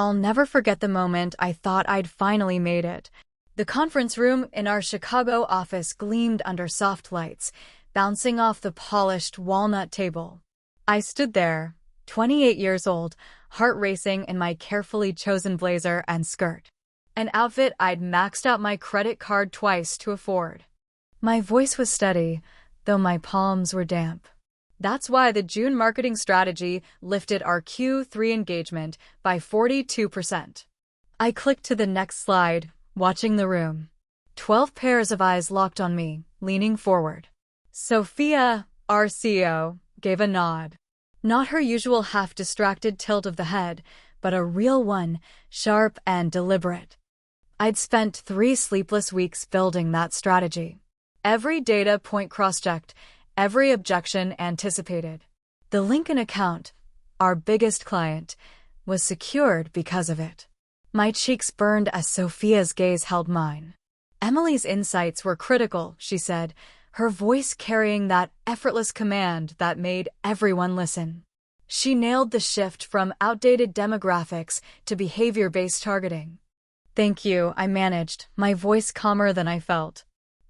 I'll never forget the moment I thought I'd finally made it. The conference room in our Chicago office gleamed under soft lights, bouncing off the polished walnut table. I stood there, 28 years old, heart racing in my carefully chosen blazer and skirt, an outfit I'd maxed out my credit card twice to afford. My voice was steady, though my palms were damp. That's why the June marketing strategy lifted our Q3 engagement by 42%. I clicked to the next slide, watching the room. 12 pairs of eyes locked on me, leaning forward. Sophia, our CEO, gave a nod. Not her usual half-distracted tilt of the head, but a real one, sharp and deliberate. I'd spent 3 sleepless weeks building that strategy. Every data point cross-checked, every objection anticipated. The Lincoln account, our biggest client, was secured because of it. My cheeks burned as Sophia's gaze held mine. Emily's insights were critical, she said, her voice carrying that effortless command that made everyone listen. She nailed the shift from outdated demographics to behavior-based targeting. Thank you, I managed, my voice calmer than I felt.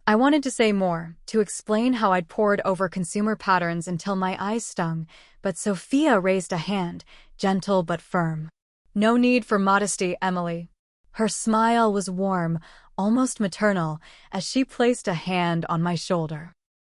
I wanted to say more, to explain how I'd pored over consumer patterns until my eyes stung, but Sophia raised a hand, gentle but firm. No need for modesty, Emily. Her smile was warm, almost maternal, as she placed a hand on my shoulder.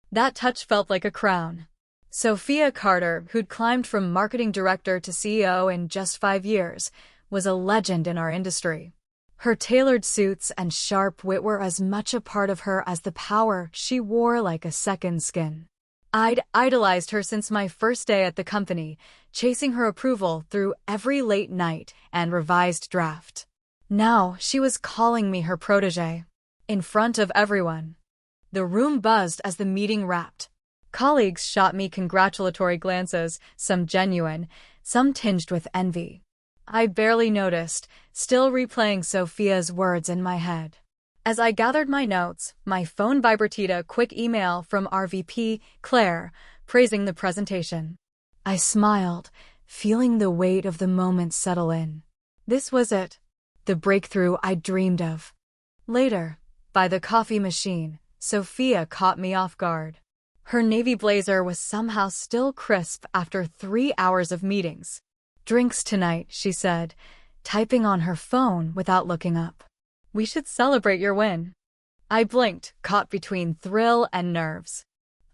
That touch felt like a crown. Sophia Carter, who'd climbed from marketing director to CEO in just 5 years, was a legend in our industry. Her tailored suits and sharp wit were as much a part of her as the power she wore like a second skin. I'd idolized her since my first day at the company, chasing her approval through every late night and revised draft. Now she was calling me her protégé, in front of everyone. The room buzzed as the meeting wrapped. Colleagues shot me congratulatory glances, some genuine, some tinged with envy. I barely noticed, still replaying Sophia's words in my head. As I gathered my notes, my phone vibrated a quick email from our VP, Claire, praising the presentation. I smiled, feeling the weight of the moment settle in. This was it, the breakthrough I dreamed of. Later, by the coffee machine, Sophia caught me off guard. Her navy blazer was somehow still crisp after 3 hours of meetings. Drinks tonight, she said, typing on her phone without looking up. We should celebrate your win. I blinked, caught between thrill and nerves.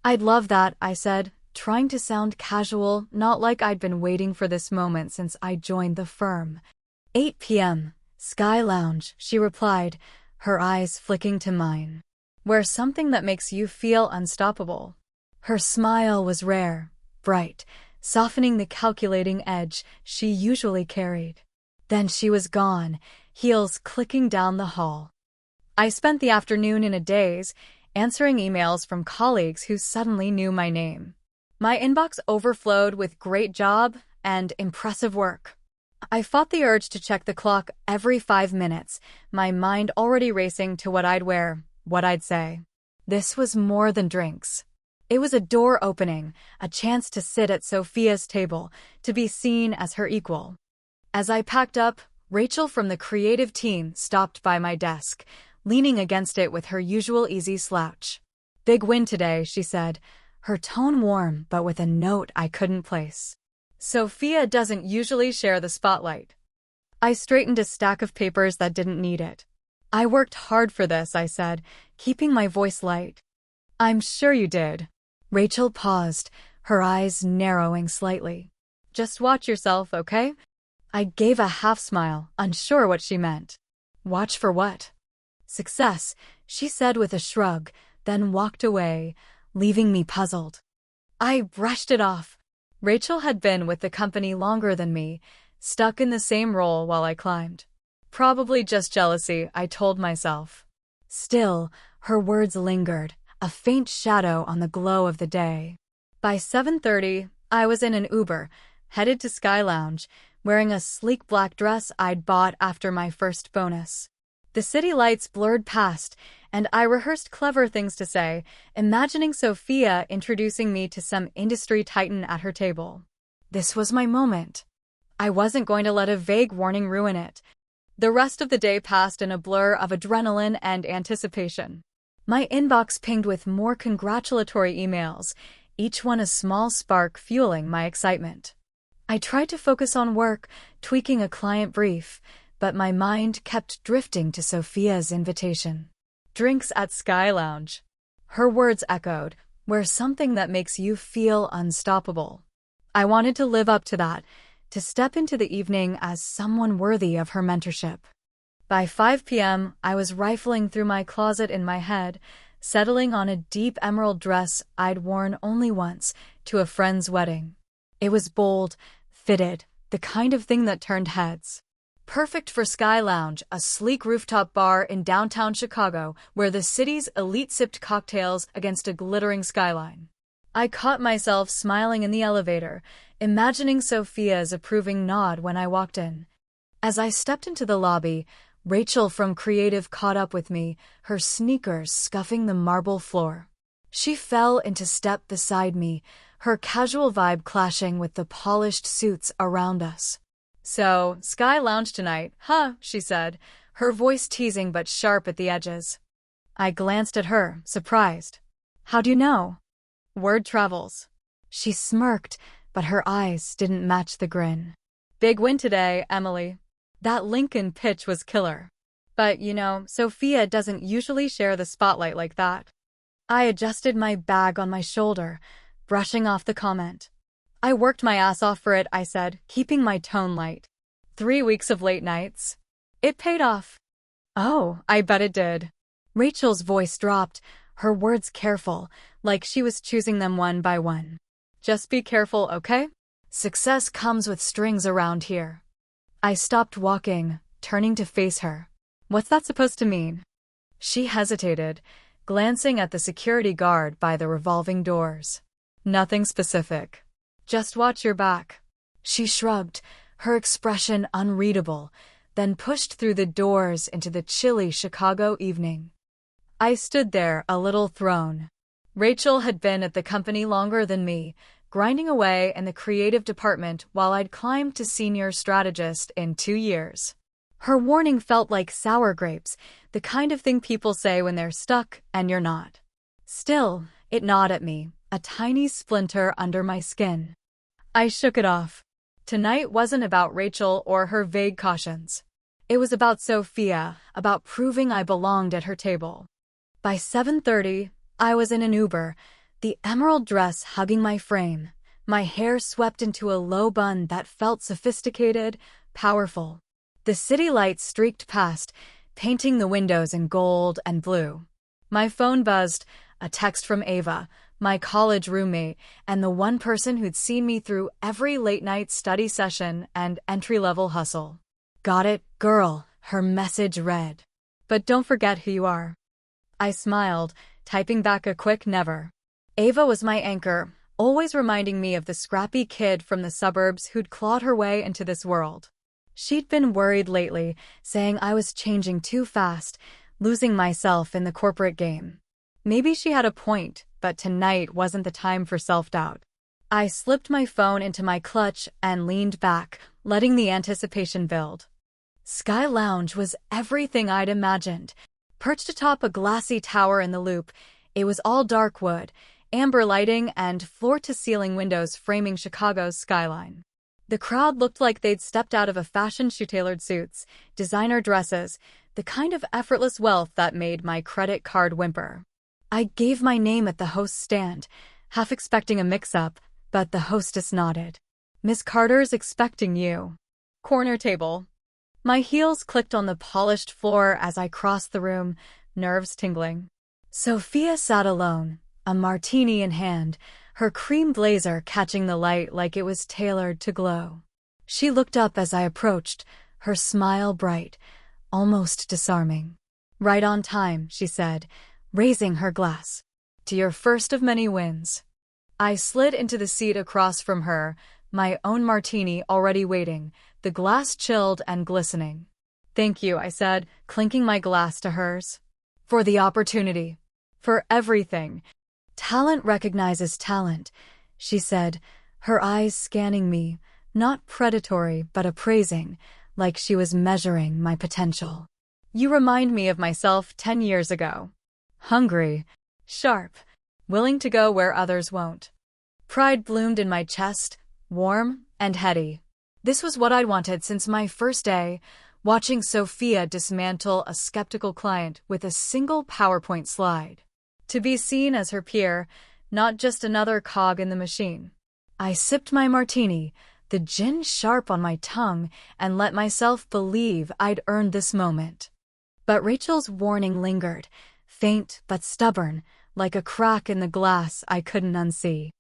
I'd love that, I said, trying to sound casual, not like I'd been waiting for this moment since I joined the firm. 8 p.m., Sky Lounge, she replied, her eyes flicking to mine. Wear something that makes you feel unstoppable. Her smile was rare, bright, softening the calculating edge she usually carried. Then she was gone, heels clicking down the hall. I spent the afternoon in a daze, answering emails from colleagues who suddenly knew my name. My inbox overflowed with great job and impressive work. I fought the urge to check the clock every 5 minutes, my mind already racing to what I'd wear, what I'd say. This was more than drinks. It was a door opening, a chance to sit at Sophia's table, to be seen as her equal. As I packed up, Rachel from the creative team stopped by my desk, leaning against it with her usual easy slouch. Big win today, she said, her tone warm but with a note I couldn't place. Sophia doesn't usually share the spotlight. I straightened a stack of papers that didn't need it. I worked hard for this, I said, keeping my voice light. I'm sure you did. Rachel paused, her eyes narrowing slightly. Just watch yourself, okay? I gave a half-smile, unsure what she meant. Watch for what? Success, she said with a shrug, then walked away, leaving me puzzled. I brushed it off. Rachel had been with the company longer than me, stuck in the same role while I climbed. Probably just jealousy, I told myself. Still, her words lingered, a faint shadow on the glow of the day. By 7:30, I was in an Uber, headed to Sky Lounge, wearing a sleek black dress I'd bought after my first bonus. The city lights blurred past, and I rehearsed clever things to say, imagining Sophia introducing me to some industry titan at her table. This was my moment. I wasn't going to let a vague warning ruin it. The rest of the day passed in a blur of adrenaline and anticipation. My inbox pinged with more congratulatory emails, each one a small spark fueling my excitement. I tried to focus on work, tweaking a client brief, but my mind kept drifting to Sophia's invitation. Drinks at Sky Lounge. Her words echoed, where something that makes you feel unstoppable. I wanted to live up to that, to step into the evening as someone worthy of her mentorship. By 5 p.m., I was rifling through my closet in my head, settling on a deep emerald dress I'd worn only once to a friend's wedding. It was bold, fitted, the kind of thing that turned heads. Perfect for Sky Lounge, a sleek rooftop bar in downtown Chicago where the city's elite sipped cocktails against a glittering skyline. I caught myself smiling in the elevator, imagining Sophia's approving nod when I walked in. As I stepped into the lobby, Rachel from Creative caught up with me, her sneakers scuffing the marble floor. She fell into step beside me, her casual vibe clashing with the polished suits around us. "So, Sky Lounge tonight, huh?" she said, her voice teasing but sharp at the edges. I glanced at her, surprised. "How do you know?" "Word travels." She smirked, but her eyes didn't match the grin. "Big win today, Emily." That Lincoln pitch was killer. But, Sophia doesn't usually share the spotlight like that. I adjusted my bag on my shoulder, brushing off the comment. "I worked my ass off for it," I said, keeping my tone light. 3 weeks of late nights. It paid off. "Oh, I bet it did." Rachel's voice dropped, her words careful, like she was choosing them one by one. "Just be careful, okay? Success comes with strings around here." I stopped walking, turning to face her. "What's that supposed to mean?" She hesitated, glancing at the security guard by the revolving doors. "Nothing specific. Just watch your back." She shrugged, her expression unreadable, then pushed through the doors into the chilly Chicago evening. I stood there, a little thrown. Rachel had been at the company longer than me, grinding away in the creative department while I'd climbed to senior strategist in 2 years. Her warning felt like sour grapes, the kind of thing people say when they're stuck and you're not. Still, it gnawed at me, a tiny splinter under my skin. I shook it off. Tonight wasn't about Rachel or her vague cautions. It was about Sophia, about proving I belonged at her table. By 7:30, I was in an Uber, the emerald dress hugging my frame, my hair swept into a low bun that felt sophisticated, powerful. The city lights streaked past, painting the windows in gold and blue. My phone buzzed, a text from Ava, my college roommate, and the one person who'd seen me through every late-night study session and entry-level hustle. "Got it, girl," her message read. "But don't forget who you are." I smiled, typing back a quick never. Ava was my anchor, always reminding me of the scrappy kid from the suburbs who'd clawed her way into this world. She'd been worried lately, saying I was changing too fast, losing myself in the corporate game. Maybe she had a point, but tonight wasn't the time for self-doubt. I slipped my phone into my clutch and leaned back, letting the anticipation build. Sky Lounge was everything I'd imagined. Perched atop a glassy tower in the Loop, it was all dark wood, amber lighting, and floor-to-ceiling windows framing Chicago's skyline. The crowd looked like they'd stepped out of a fashion show, tailored suits, designer dresses, the kind of effortless wealth that made my credit card whimper. I gave my name at the host's stand, half expecting a mix-up, but the hostess nodded. "Miss Carter's expecting you." Corner table. My heels clicked on the polished floor as I crossed the room, nerves tingling. Sophia sat alone, a martini in hand, her cream blazer catching the light like it was tailored to glow. She looked up as I approached, her smile bright, almost disarming. "Right on time," she said, raising her glass. "To your first of many wins." I slid into the seat across from her, my own martini already waiting, the glass chilled and glistening. "Thank you," I said, clinking my glass to hers. "For the opportunity. For everything." "Talent recognizes talent," she said, her eyes scanning me, Not predatory, but appraising, like she was measuring my potential. You remind me of myself 10 years ago. Hungry, sharp, willing to go where others won't. Pride bloomed in my chest, warm and heady. This was what I'd wanted since my first day, watching Sophia dismantle a skeptical client with a single PowerPoint slide. To be seen as her peer, not just another cog in the machine. I sipped my martini, the gin sharp on my tongue, and let myself believe I'd earned this moment. But Rachel's warning lingered, faint but stubborn, like a crack in the glass I couldn't unsee.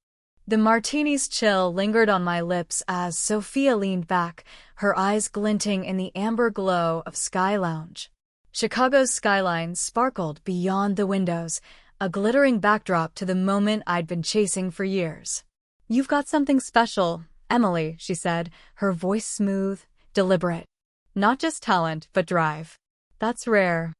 The martini's chill lingered on my lips as Sophia leaned back, her eyes glinting in the amber glow of Sky Lounge. Chicago's skyline sparkled beyond the windows, a glittering backdrop to the moment I'd been chasing for years. "You've got something special, Emily," she said, her voice smooth, deliberate. "Not just talent, but drive. That's rare."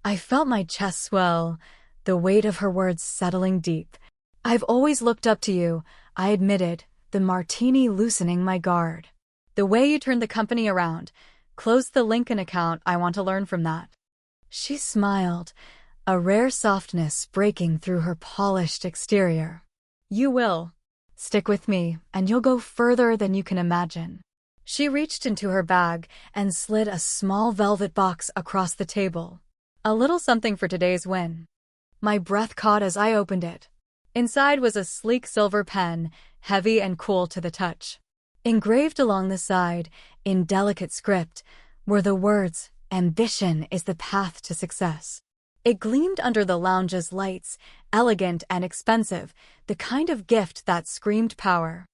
I felt my chest swell, the weight of her words settling deep. "I've always looked up to you," I admitted, the martini loosening my guard. "The way you turned the company around. Close the Lincoln account, I want to learn from that." She smiled, a rare softness breaking through her polished exterior. "You will. Stick with me, and you'll go further than you can imagine." She reached into her bag and slid a small velvet box across the table. "A little something for today's win." My breath caught as I opened it. Inside was a sleek silver pen, heavy and cool to the touch. Engraved along the side, in delicate script, were the words, "Ambition is the path to success." It gleamed under the lounge's lights, elegant and expensive, the kind of gift that screamed power.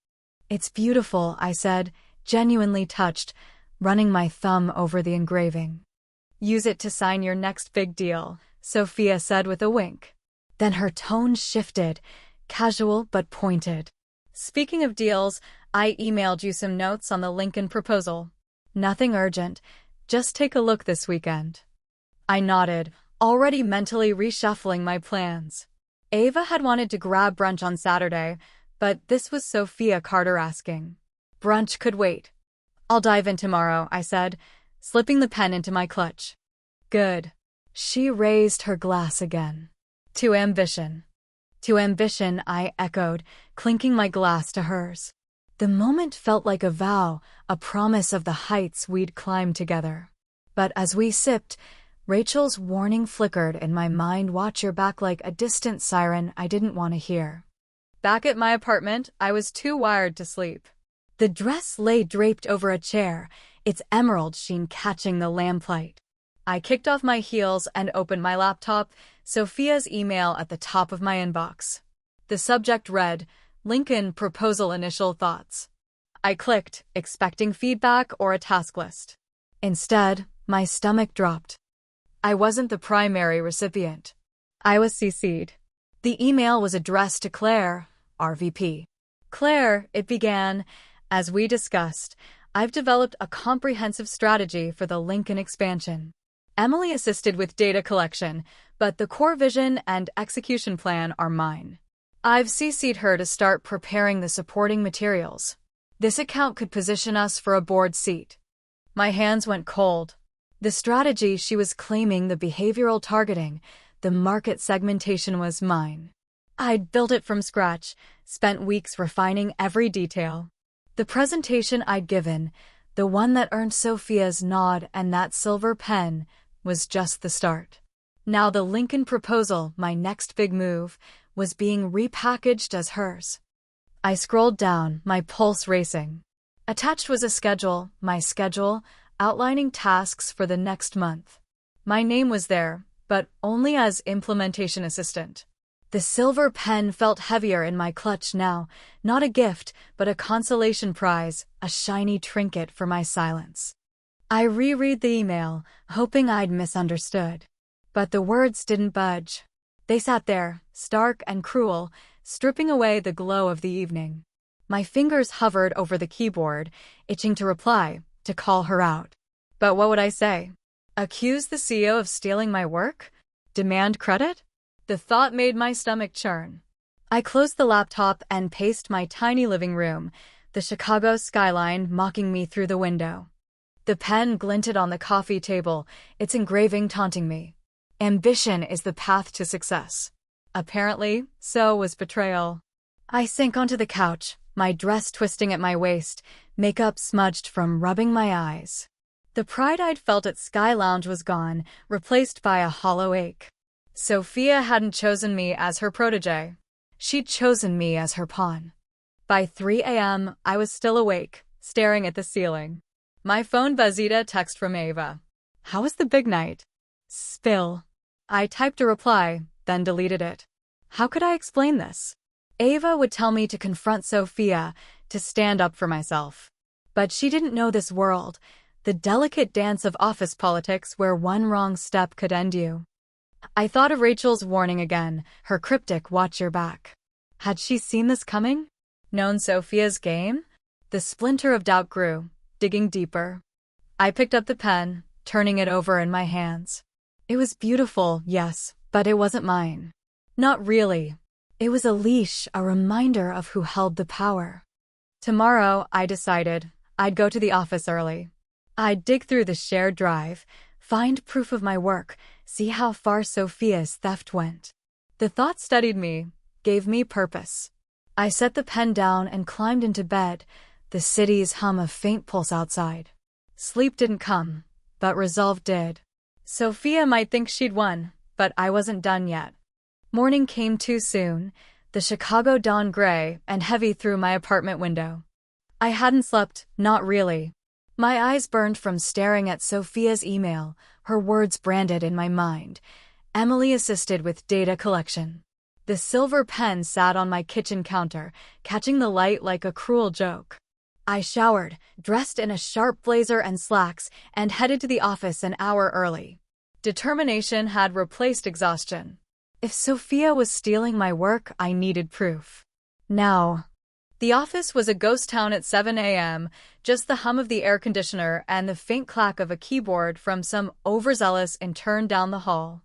"It's beautiful," I said, genuinely touched, running my thumb over the engraving. "Use it to sign your next big deal," Sophia said with a wink. Then her tone shifted, casual but pointed. "Speaking of deals, I emailed you some notes on the Lincoln proposal. Nothing urgent, just take a look this weekend." I nodded, already mentally reshuffling my plans. Ava had wanted to grab brunch on Saturday, but this was Sophia Carter asking. Brunch could wait. "I'll dive in tomorrow," I said, slipping the pen into my clutch. "Good." She raised her glass again. "To ambition." "To ambition," I echoed, clinking my glass to hers. The moment felt like a vow, a promise of the heights we'd climbed together. But as we sipped, Rachel's warning flickered in my mind, "Watch your back," like a distant siren I didn't want to hear. Back at my apartment, I was too wired to sleep. The dress lay draped over a chair, its emerald sheen catching the lamplight. I kicked off my heels and opened my laptop, Sophia's email at the top of my inbox. The subject read, "Lincoln Proposal Initial Thoughts." I clicked, expecting feedback or a task list. Instead, my stomach dropped. I wasn't the primary recipient. I was CC'd. The email was addressed to Claire, RVP. "Claire," it began, "as we discussed, I've developed a comprehensive strategy for the Lincoln expansion. Emily assisted with data collection, but the core vision and execution plan are mine. I've CC'd her to start preparing the supporting materials. This account could position us for a board seat." My hands went cold. The strategy she was claiming, the behavioral targeting, the market segmentation, was mine. I'd built it from scratch, spent weeks refining every detail. The presentation I'd given, the one that earned Sophia's nod and that silver pen, was just the start. Now the Lincoln proposal, my next big move, was being repackaged as hers. I scrolled down, my pulse racing. Attached was a schedule, my schedule, outlining tasks for the next month. My name was there, but only as implementation assistant. The silver pen felt heavier in my clutch now, not a gift, but a consolation prize, a shiny trinket for my silence. I reread the email, hoping I'd misunderstood. But the words didn't budge. They sat there, stark and cruel, stripping away the glow of the evening. My fingers hovered over the keyboard, itching to reply, to call her out. But what would I say? Accuse the CEO of stealing my work? Demand credit? The thought made my stomach churn. I closed the laptop and paced my tiny living room, the Chicago skyline mocking me through the window. The pen glinted on the coffee table, its engraving taunting me. Ambition is the path to success. Apparently, so was betrayal. I sank onto the couch, my dress twisting at my waist, makeup smudged from rubbing my eyes. The pride I'd felt at Sky Lounge was gone, replaced by a hollow ache. Sophia hadn't chosen me as her protege. She'd chosen me as her pawn. By 3 a.m., I was still awake, staring at the ceiling. My phone buzzed a text from Ava. "How was the big night?" "Spill." I typed a reply, then deleted it. How could I explain this? Ava would tell me to confront Sophia, to stand up for myself. But she didn't know this world, the delicate dance of office politics where one wrong step could end you. I thought of Rachel's warning again, her cryptic "watch your back." Had she seen this coming? Known Sophia's game? The splinter of doubt grew, digging deeper. I picked up the pen, turning it over in my hands. It was beautiful, yes, but it wasn't mine. Not really. It was a leash, a reminder of who held the power. Tomorrow, I decided, I'd go to the office early. I'd dig through the shared drive, find proof of my work, see how far Sophia's theft went. The thought steadied me, gave me purpose. I set the pen down and climbed into bed, the city's hum a faint pulse outside. Sleep didn't come, but resolve did. Sophia might think she'd won, but I wasn't done yet. Morning came too soon, the Chicago dawn gray and heavy through my apartment window. I hadn't slept, not really. My eyes burned from staring at Sophia's email, her words branded in my mind. Emily assisted with data collection. The silver pen sat on my kitchen counter, catching the light like a cruel joke. I showered, dressed in a sharp blazer and slacks, and headed to the office an hour early. Determination had replaced exhaustion. If Sophia was stealing my work, I needed proof. Now. The office was a ghost town at 7 a.m., just the hum of the air conditioner and the faint clack of a keyboard from some overzealous intern down the hall.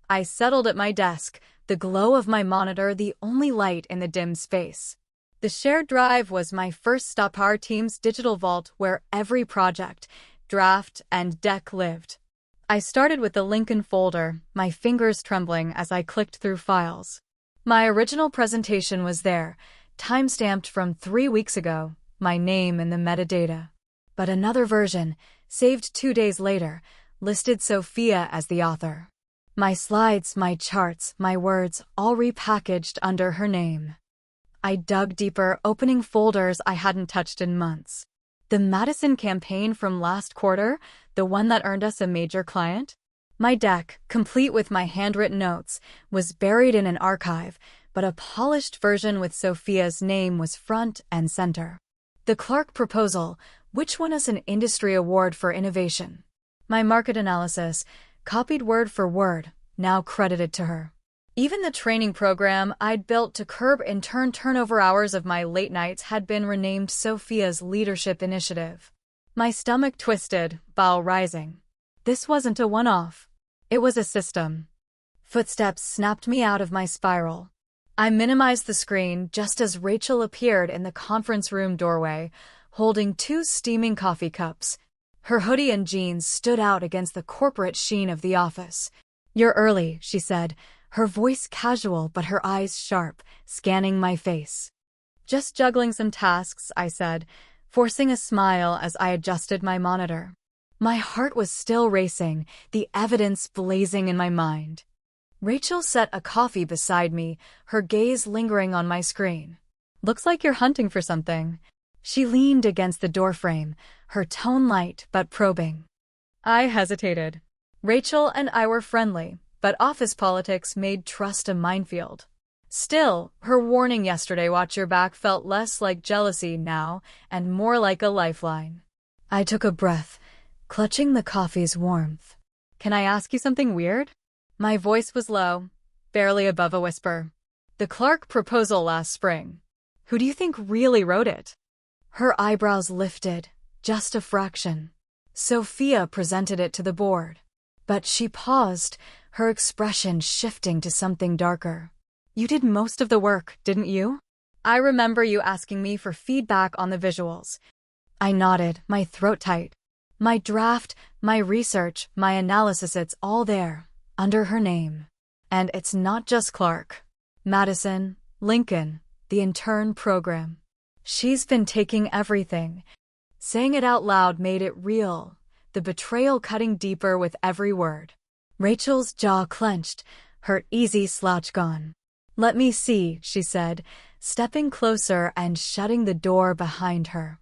I settled at my desk, the glow of my monitor the only light in the dim space. The shared drive was my first stop, our team's digital vault where every project, draft, and deck lived. I started with the Lincoln folder, my fingers trembling as I clicked through files. My original presentation was there, time-stamped from 3 weeks ago, my name in the metadata. But another version, saved 2 days later, listed Sophia as the author. My slides, my charts, my words, all repackaged under her name. I dug deeper, opening folders I hadn't touched in months. The Madison campaign from last quarter, the one that earned us a major client? My deck, complete with my handwritten notes, was buried in an archive, but a polished version with Sophia's name was front and center. The Clark proposal, which won us an industry award for innovation. My market analysis, copied word for word, now credited to her. Even the training program I'd built to curb intern turnover hours of my late nights had been renamed Sophia's Leadership Initiative. My stomach twisted, bowel rising. This wasn't a one-off. It was a system. Footsteps snapped me out of my spiral. I minimized the screen just as Rachel appeared in the conference room doorway, holding 2 steaming coffee cups. Her hoodie and jeans stood out against the corporate sheen of the office. "You're early," she said, her voice casual but her eyes sharp, scanning my face. "Just juggling some tasks," I said, forcing a smile as I adjusted my monitor. My heart was still racing, the evidence blazing in my mind. Rachel set a coffee beside me, her gaze lingering on my screen. "Looks like you're hunting for something." She leaned against the doorframe, her tone light but probing. I hesitated. Rachel and I were friendly, but office politics made trust a minefield. Still, her warning yesterday, "watch your back," felt less like jealousy now and more like a lifeline. I took a breath, clutching the coffee's warmth. "Can I ask you something weird?" My voice was low, barely above a whisper. "The Clark proposal last spring. Who do you think really wrote it?" Her eyebrows lifted, just a fraction. Sophia presented it to the board. But she paused, her expression shifting to something darker. "You did most of the work, didn't you?" I remember you asking me for feedback on the visuals. I nodded, my throat tight. My draft, my research, my analysis, it's all there, under her name. And it's not just Clark. Madison, Lincoln, the intern program. She's been taking everything. Saying it out loud made it real, the betrayal cutting deeper with every word. Rachel's jaw clenched, her easy slouch gone. Let me see, she said, stepping closer and shutting the door behind her.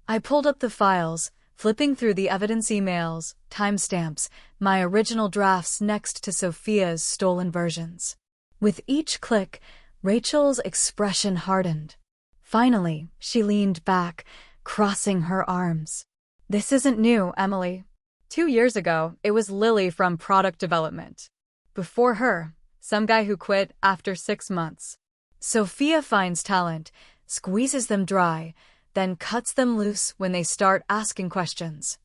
I pulled up the files, flipping through the evidence emails, timestamps, my original drafts next to Sophia's stolen versions. With each click, Rachel's expression hardened. Finally, she leaned back, crossing her arms. This isn't new, Emily. 2 years ago, it was Lily from product development. Before her, some guy who quit after 6 months. Sophia finds talent, squeezes them dry, then cuts them loose when they start asking questions.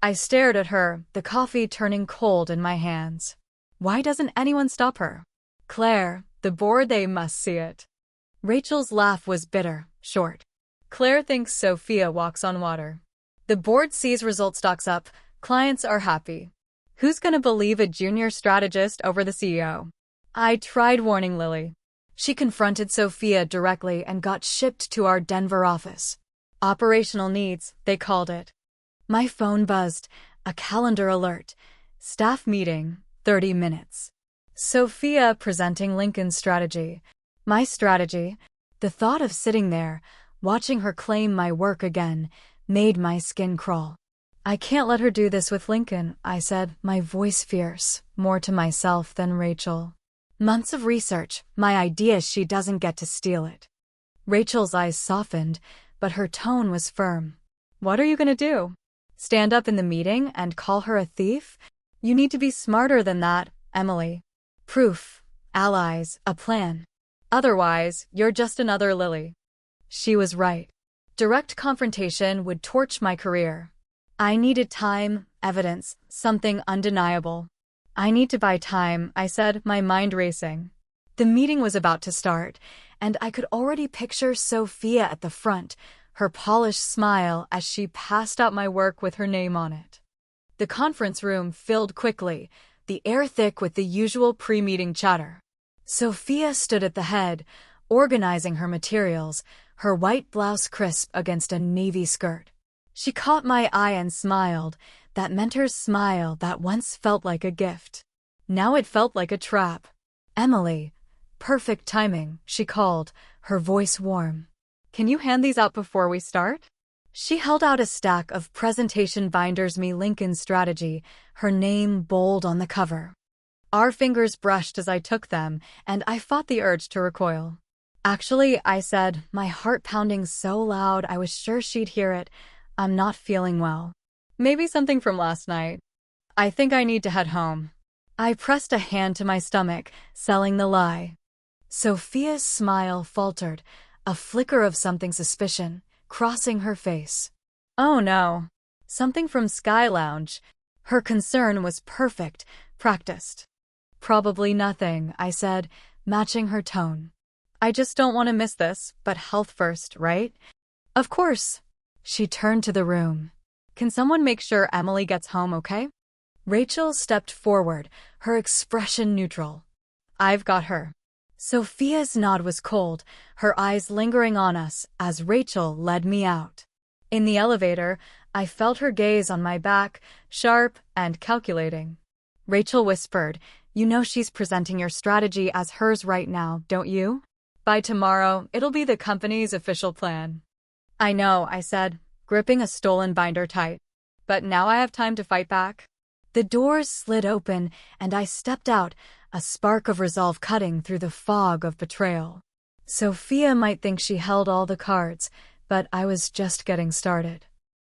I stared at her, the coffee turning cold in my hands. Why doesn't anyone stop her? Claire, the board, they must see it. Rachel's laugh was bitter, short. Claire thinks Sophia walks on water. The board sees result stocks up, clients are happy. Who's gonna believe a junior strategist over the CEO? I tried warning Lily. She confronted Sophia directly and got shipped to our Denver office. Operational needs, they called it. My phone buzzed, a calendar alert. Staff meeting, 30 minutes. Sophia presenting Lincoln's strategy. My strategy. The thought of sitting there, watching her claim my work again, made my skin crawl. I can't let her do this with Lincoln, I said, my voice fierce, more to myself than Rachel. Months of research, my idea, she doesn't get to steal it. Rachel's eyes softened, but her tone was firm. What are you gonna do? Stand up in the meeting and call her a thief? You need to be smarter than that, Emily. Proof, allies, a plan. Otherwise, you're just another Lily. She was right. Direct confrontation would torch my career. I needed time, evidence, something undeniable. I need to buy time, I said, my mind racing. The meeting was about to start, and I could already picture Sophia at the front, her polished smile as she passed out my work with her name on it. The conference room filled quickly, the air thick with the usual pre-meeting chatter. Sophia stood at the head, organizing her materials, her white blouse crisp against a navy skirt. She caught my eye and smiled, that mentor's smile that once felt like a gift. Now it felt like a trap. Emily, perfect timing, she called, her voice warm. Can you hand these out before we start? She held out a stack of presentation binders, me Lincoln's strategy, her name bold on the cover. Our fingers brushed as I took them, and I fought the urge to recoil. Actually, I said, my heart pounding so loud I was sure she'd hear it, I'm not feeling well. Maybe something from last night. I think I need to head home. I pressed a hand to my stomach, selling the lie. Sophia's smile faltered, a flicker of something suspicion, crossing her face. Oh no. Something from Sky Lounge. Her concern was perfect, practiced. Probably nothing, I said, matching her tone. I just don't want to miss this, but health first, right? Of course. She turned to the room. Can someone make sure Emily gets home okay? Rachel stepped forward, her expression neutral. I've got her. Sophia's nod was cold, her eyes lingering on us as Rachel led me out. In the elevator, I felt her gaze on my back, sharp and calculating. Rachel whispered, you know she's presenting your strategy as hers right now, don't you? By tomorrow, it'll be the company's official plan. I know, I said, gripping a stolen binder tight. But now I have time to fight back. The doors slid open, and I stepped out, a spark of resolve cutting through the fog of betrayal. Sophia might think she held all the cards, but I was just getting started.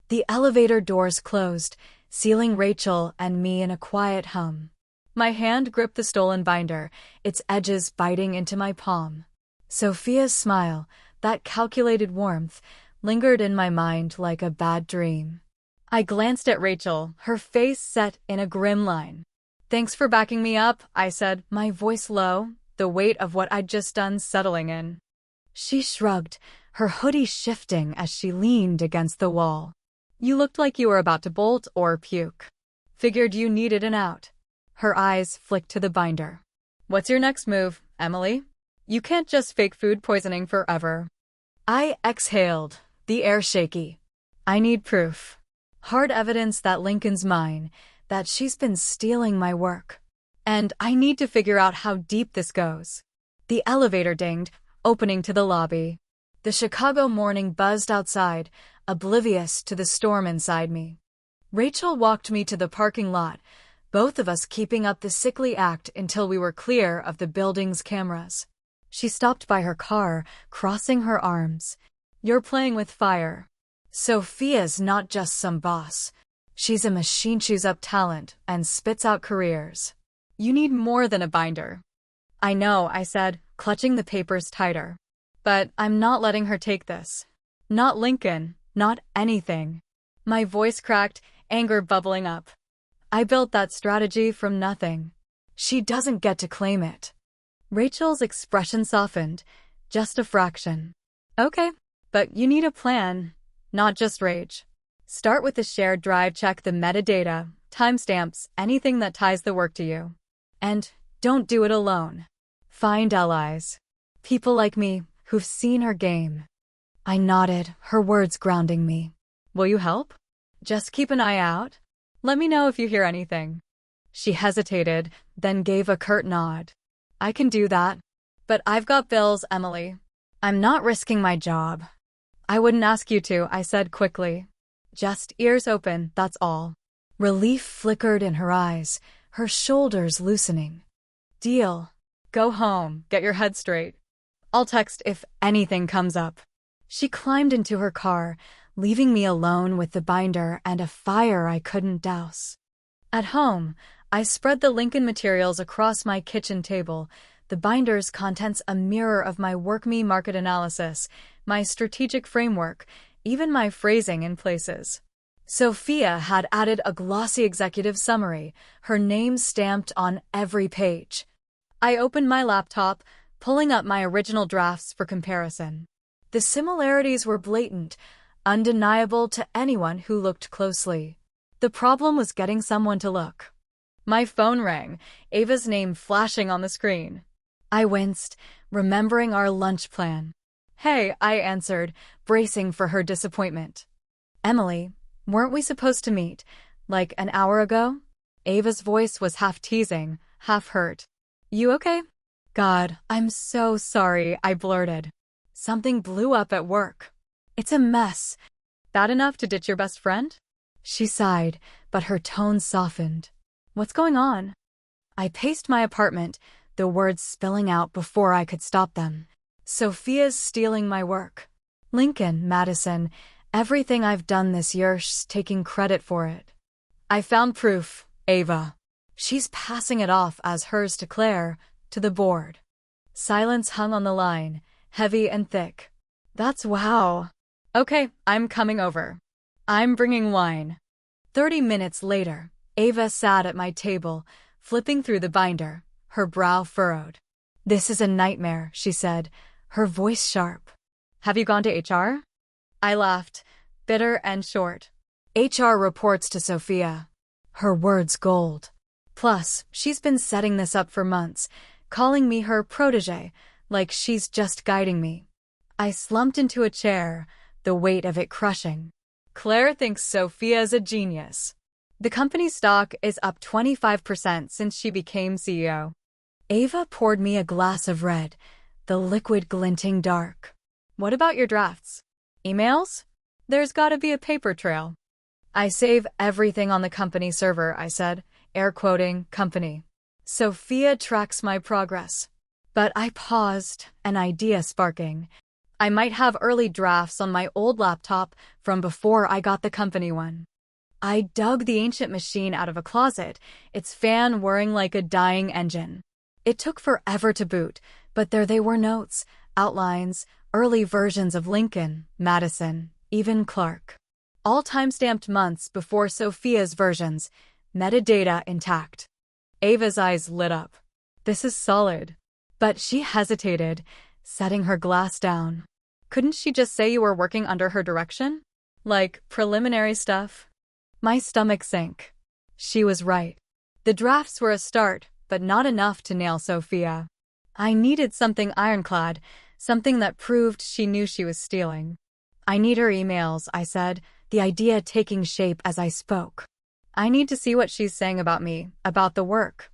The elevator doors closed, sealing Rachel and me in a quiet hum. My hand gripped the stolen binder, its edges biting into my palm. Sophia's smile, that calculated warmth, lingered in my mind like a bad dream. I glanced at Rachel, her face set in a grim line. Thanks for backing me up, I said, my voice low, the weight of what I'd just done settling in. She shrugged, her hoodie shifting as she leaned against the wall. You looked like you were about to bolt or puke. Figured you needed an out. Her eyes flicked to the binder. What's your next move, Emily? You can't just fake food poisoning forever. I exhaled, the air shaky. I need proof. Hard evidence that Lincoln's mine, that she's been stealing my work. And I need to figure out how deep this goes. The elevator dinged, opening to the lobby. The Chicago morning buzzed outside, oblivious to the storm inside me. Rachel walked me to the parking lot, both of us keeping up the sickly act until we were clear of the building's cameras. She stopped by her car, crossing her arms. You're playing with fire. Sophia's not just some boss. She's a machine, chews up talent and spits out careers. You need more than a binder. I know, I said, clutching the papers tighter. But I'm not letting her take this. Not Lincoln, not anything. My voice cracked, anger bubbling up. I built that strategy from nothing. She doesn't get to claim it. Rachel's expression softened, just a fraction. Okay, but you need a plan, not just rage. Start with the shared drive, check the metadata, timestamps, anything that ties the work to you. And don't do it alone. Find allies. People like me, who've seen her game. I nodded, her words grounding me. Will you help? Just keep an eye out. Let me know if you hear anything. She hesitated, then gave a curt nod. I can do that. But I've got bills, Emily. I'm not risking my job. I wouldn't ask you to, I said quickly. Just ears open, that's all. Relief flickered in her eyes, her shoulders loosening. Deal. Go home, get your head straight. I'll text if anything comes up. She climbed into her car, leaving me alone with the binder and a fire I couldn't douse. At home, I spread the Lincoln materials across my kitchen table, the binder's contents a mirror of my WorkMe market analysis, my strategic framework, even my phrasing in places. Sophia had added a glossy executive summary, her name stamped on every page. I opened my laptop, pulling up my original drafts for comparison. The similarities were blatant, undeniable to anyone who looked closely. The problem was getting someone to look. My phone rang, Ava's name flashing on the screen. I winced, remembering our lunch plan. Hey, I answered, bracing for her disappointment. Emily, weren't we supposed to meet, like an hour ago? Ava's voice was half teasing, half hurt. You okay? God, I'm so sorry, I blurted. Something blew up at work. It's a mess. Bad enough to ditch your best friend? She sighed, but her tone softened. What's going on? I paced my apartment, the words spilling out before I could stop them. Sophia's stealing my work. Lincoln, Madison, everything I've done this year, she's taking credit for it. I found proof, Ava. She's passing it off as hers to Claire, to the board. Silence hung on the line, heavy and thick. That's wow. Okay, I'm coming over. I'm bringing wine. 30 minutes later, Ava sat at my table, flipping through the binder, her brow furrowed. This is a nightmare, she said, her voice sharp. Have you gone to HR? I laughed, bitter and short. HR reports to Sophia. Her words gold. Plus, she's been setting this up for months, calling me her protégé, like she's just guiding me. I slumped into a chair, the weight of it crushing. Claire thinks Sophia's a genius. The company's stock is up 25% since she became CEO. Ava poured me a glass of red, the liquid glinting dark. What about your drafts? Emails? There's gotta be a paper trail. I save everything on the company server, I said, air quoting company. Sophia tracks my progress. But I paused, an idea sparking. I might have early drafts on my old laptop from before I got the company one. I dug the ancient machine out of a closet, its fan whirring like a dying engine. It took forever to boot, but there they were, notes, outlines, early versions of Lincoln, Madison, even Clark. All time-stamped months before Sophia's versions, metadata intact. Ava's eyes lit up. This is solid. But she hesitated, setting her glass down. Couldn't she just say you were working under her direction? Like, preliminary stuff? My stomach sank. She was right. The drafts were a start, but not enough to nail Sophia. I needed something ironclad, something that proved she knew she was stealing. I need her emails, I said, the idea taking shape as I spoke. I need to see what she's saying about me, about the work.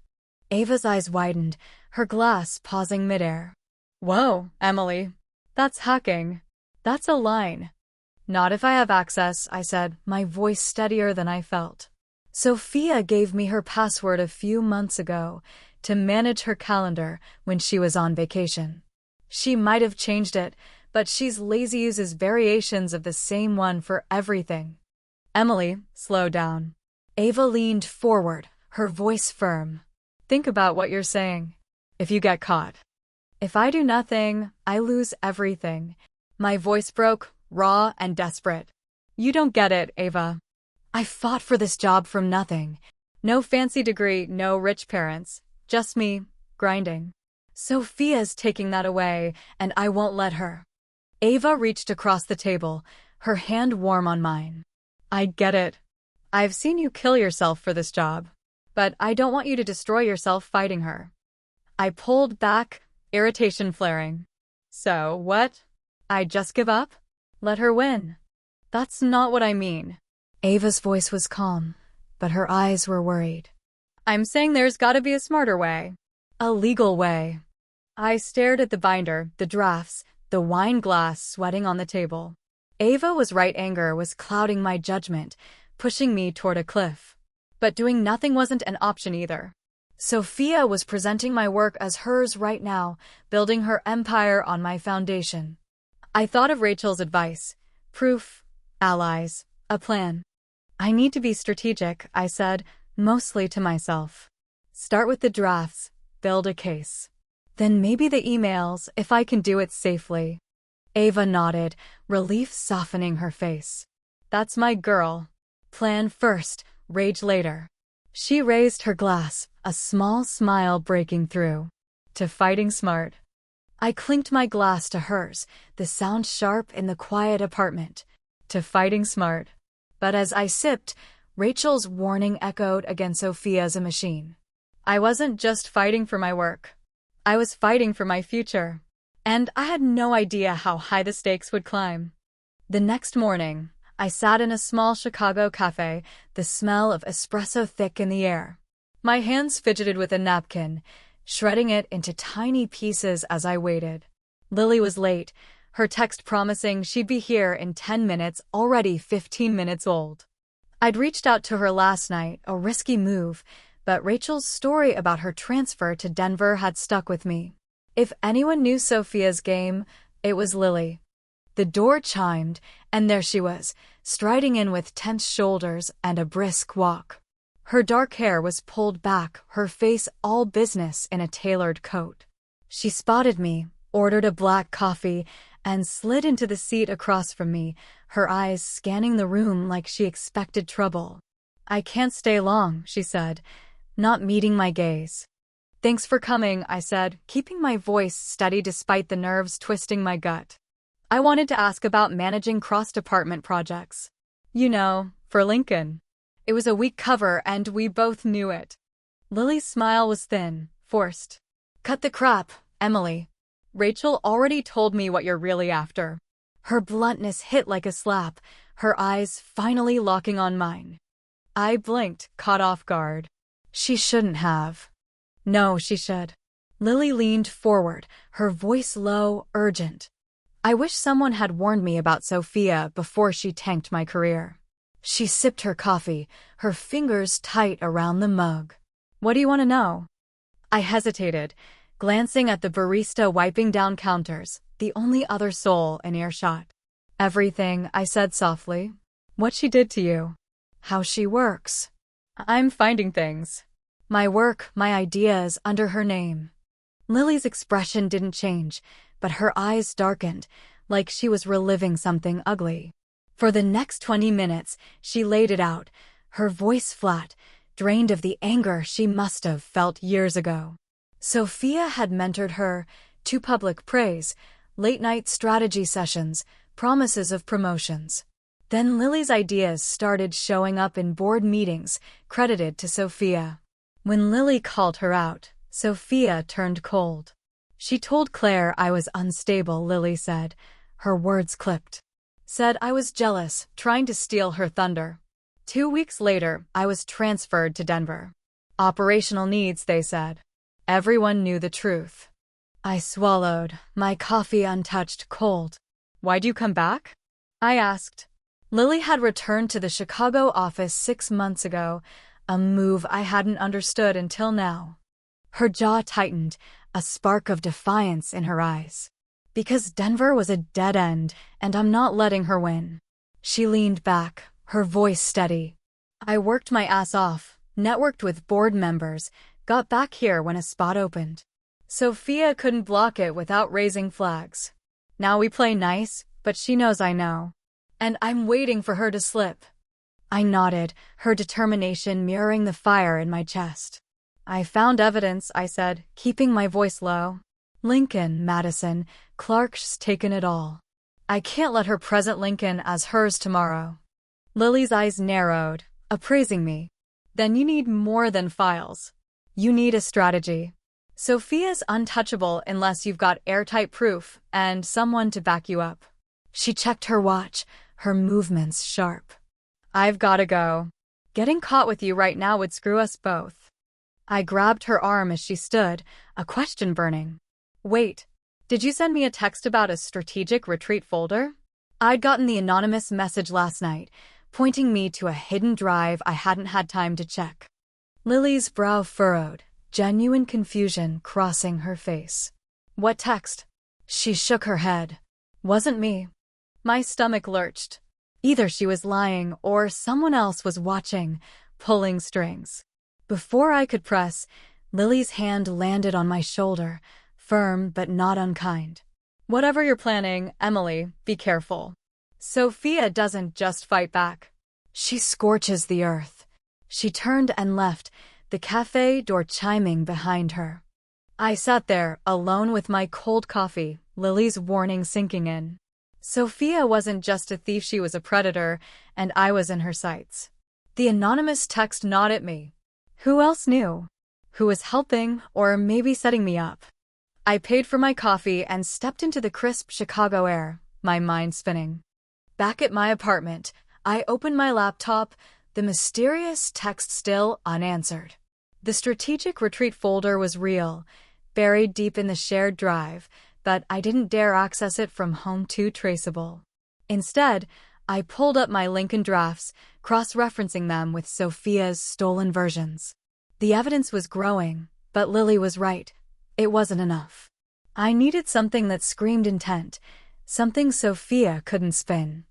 Ava's eyes widened, her glass pausing midair. Whoa, Emily. That's hacking. That's a line. Not if I have access, I said, my voice steadier than I felt. Sophia gave me her password a few months ago to manage her calendar when she was on vacation. She might have changed it, but she's lazy, uses variations of the same one for everything. Emily, slow down. Ava leaned forward, her voice firm. Think about what you're saying. If you get caught. If I do nothing, I lose everything. My voice broke, raw and desperate. You don't get it, Ava. I fought for this job from nothing. No fancy degree, no rich parents. Just me, grinding. Sophia's taking that away, and I won't let her. Ava reached across the table, her hand warm on mine. I get it. I've seen you kill yourself for this job. But I don't want you to destroy yourself fighting her. I pulled back, irritation flaring. So, what? I just give up? Let her win. That's not what I mean. Ava's voice was calm, but her eyes were worried. I'm saying there's gotta be a smarter way. A legal way. I stared at the binder, the drafts, the wine glass sweating on the table. Ava was right, anger was clouding my judgment, pushing me toward a cliff. But doing nothing wasn't an option either. Sophia was presenting my work as hers right now, building her empire on my foundation. I thought of Rachel's advice. Proof, allies, a plan. I need to be strategic, I said, mostly to myself. Start with the drafts, build a case. Then maybe the emails, if I can do it safely. Ava nodded, relief softening her face. That's my girl. Plan first, rage later. She raised her glass, a small smile breaking through. To fighting smart. I clinked my glass to hers, the sound sharp in the quiet apartment. To fighting smart. But as I sipped, Rachel's warning echoed against Sophia's a machine. I wasn't just fighting for my work. I was fighting for my future. And I had no idea how high the stakes would climb. The next morning, I sat in a small Chicago cafe, the smell of espresso thick in the air. My hands fidgeted with a napkin, shredding it into tiny pieces as I waited. Lily was late, her text promising she'd be here in 10 minutes, already 15 minutes old. I'd reached out to her last night, a risky move, but Rachel's story about her transfer to Denver had stuck with me. If anyone knew Sophia's game, it was Lily. The door chimed, and there she was, striding in with tense shoulders and a brisk walk. Her dark hair was pulled back, her face all business in a tailored coat. She spotted me, ordered a black coffee, and slid into the seat across from me, her eyes scanning the room like she expected trouble. I can't stay long, she said, not meeting my gaze. Thanks for coming, I said, keeping my voice steady despite the nerves twisting my gut. I wanted to ask about managing cross-department projects. You know, for Lincoln. It was a weak cover and we both knew it. Lily's smile was thin, forced. Cut the crap, Emily. Rachel already told me what you're really after. Her bluntness hit like a slap, her eyes finally locking on mine. I blinked, caught off guard. She shouldn't have. No, she should. Lily leaned forward, her voice low, urgent. I wish someone had warned me about Sophia before she tanked my career. She sipped her coffee, her fingers tight around the mug. What do you want to know? I hesitated, glancing at the barista wiping down counters, the only other soul in earshot. Everything, I said softly. What she did to you. How she works. I'm finding things. My work, my ideas, under her name. Lily's expression didn't change, but her eyes darkened, like she was reliving something ugly. For the next 20 minutes, she laid it out, her voice flat, drained of the anger she must have felt years ago. Sophia had mentored her, Too public praise, late-night strategy sessions, promises of promotions. Then Lily's ideas started showing up in board meetings, credited to Sophia. When Lily called her out, Sophia turned cold. She told Claire I was unstable, Lily said. Her words clipped. Said I was jealous, trying to steal her thunder. 2 weeks later, I was transferred to Denver. Operational needs, they said. Everyone knew the truth. I swallowed, my coffee untouched, cold. Why'd you come back? I asked. Lily had returned to the Chicago office 6 months ago, a move I hadn't understood until now. Her jaw tightened, a spark of defiance in her eyes. Because Denver was a dead end, and I'm not letting her win. She leaned back, her voice steady. I worked my ass off, networked with board members, got back here when a spot opened. Sophia couldn't block it without raising flags. Now we play nice, but she knows I know. And I'm waiting for her to slip. I nodded, her determination mirroring the fire in my chest. I found evidence, I said, keeping my voice low. Lincoln, Madison, Clark's taken it all. I can't let her present Lincoln as hers tomorrow. Lily's eyes narrowed, appraising me. Then you need more than files. You need a strategy. Sophia's untouchable unless you've got airtight proof and someone to back you up. She checked her watch, her movements sharp. I've gotta go. Getting caught with you right now would screw us both. I grabbed her arm as she stood, a question burning. Wait, did you send me a text about a strategic retreat folder? I'd gotten the anonymous message last night, pointing me to a hidden drive I hadn't had time to check. Lily's brow furrowed, genuine confusion crossing her face. What text? She shook her head. Wasn't me. My stomach lurched. Either she was lying or someone else was watching, pulling strings. Before I could press, Lily's hand landed on my shoulder, firm but not unkind. Whatever you're planning, Emily, be careful. Sophia doesn't just fight back. She scorches the earth. She turned and left, the cafe door chiming behind her. I sat there, alone with my cold coffee, Lily's warning sinking in. Sophia wasn't just a thief, she was a predator, and I was in her sights. The anonymous text gnawed at me. Who else knew? Who was helping, or maybe setting me up? I paid for my coffee and stepped into the crisp Chicago air, my mind spinning. Back at my apartment, I opened my laptop, the mysterious text still unanswered. The strategic retreat folder was real, buried deep in the shared drive, but I didn't dare access it from home, too traceable. Instead, I pulled up my Lincoln drafts, cross-referencing them with Sophia's stolen versions. The evidence was growing, but Lily was right. It wasn't enough. I needed something that screamed intent, something Sophia couldn't spin.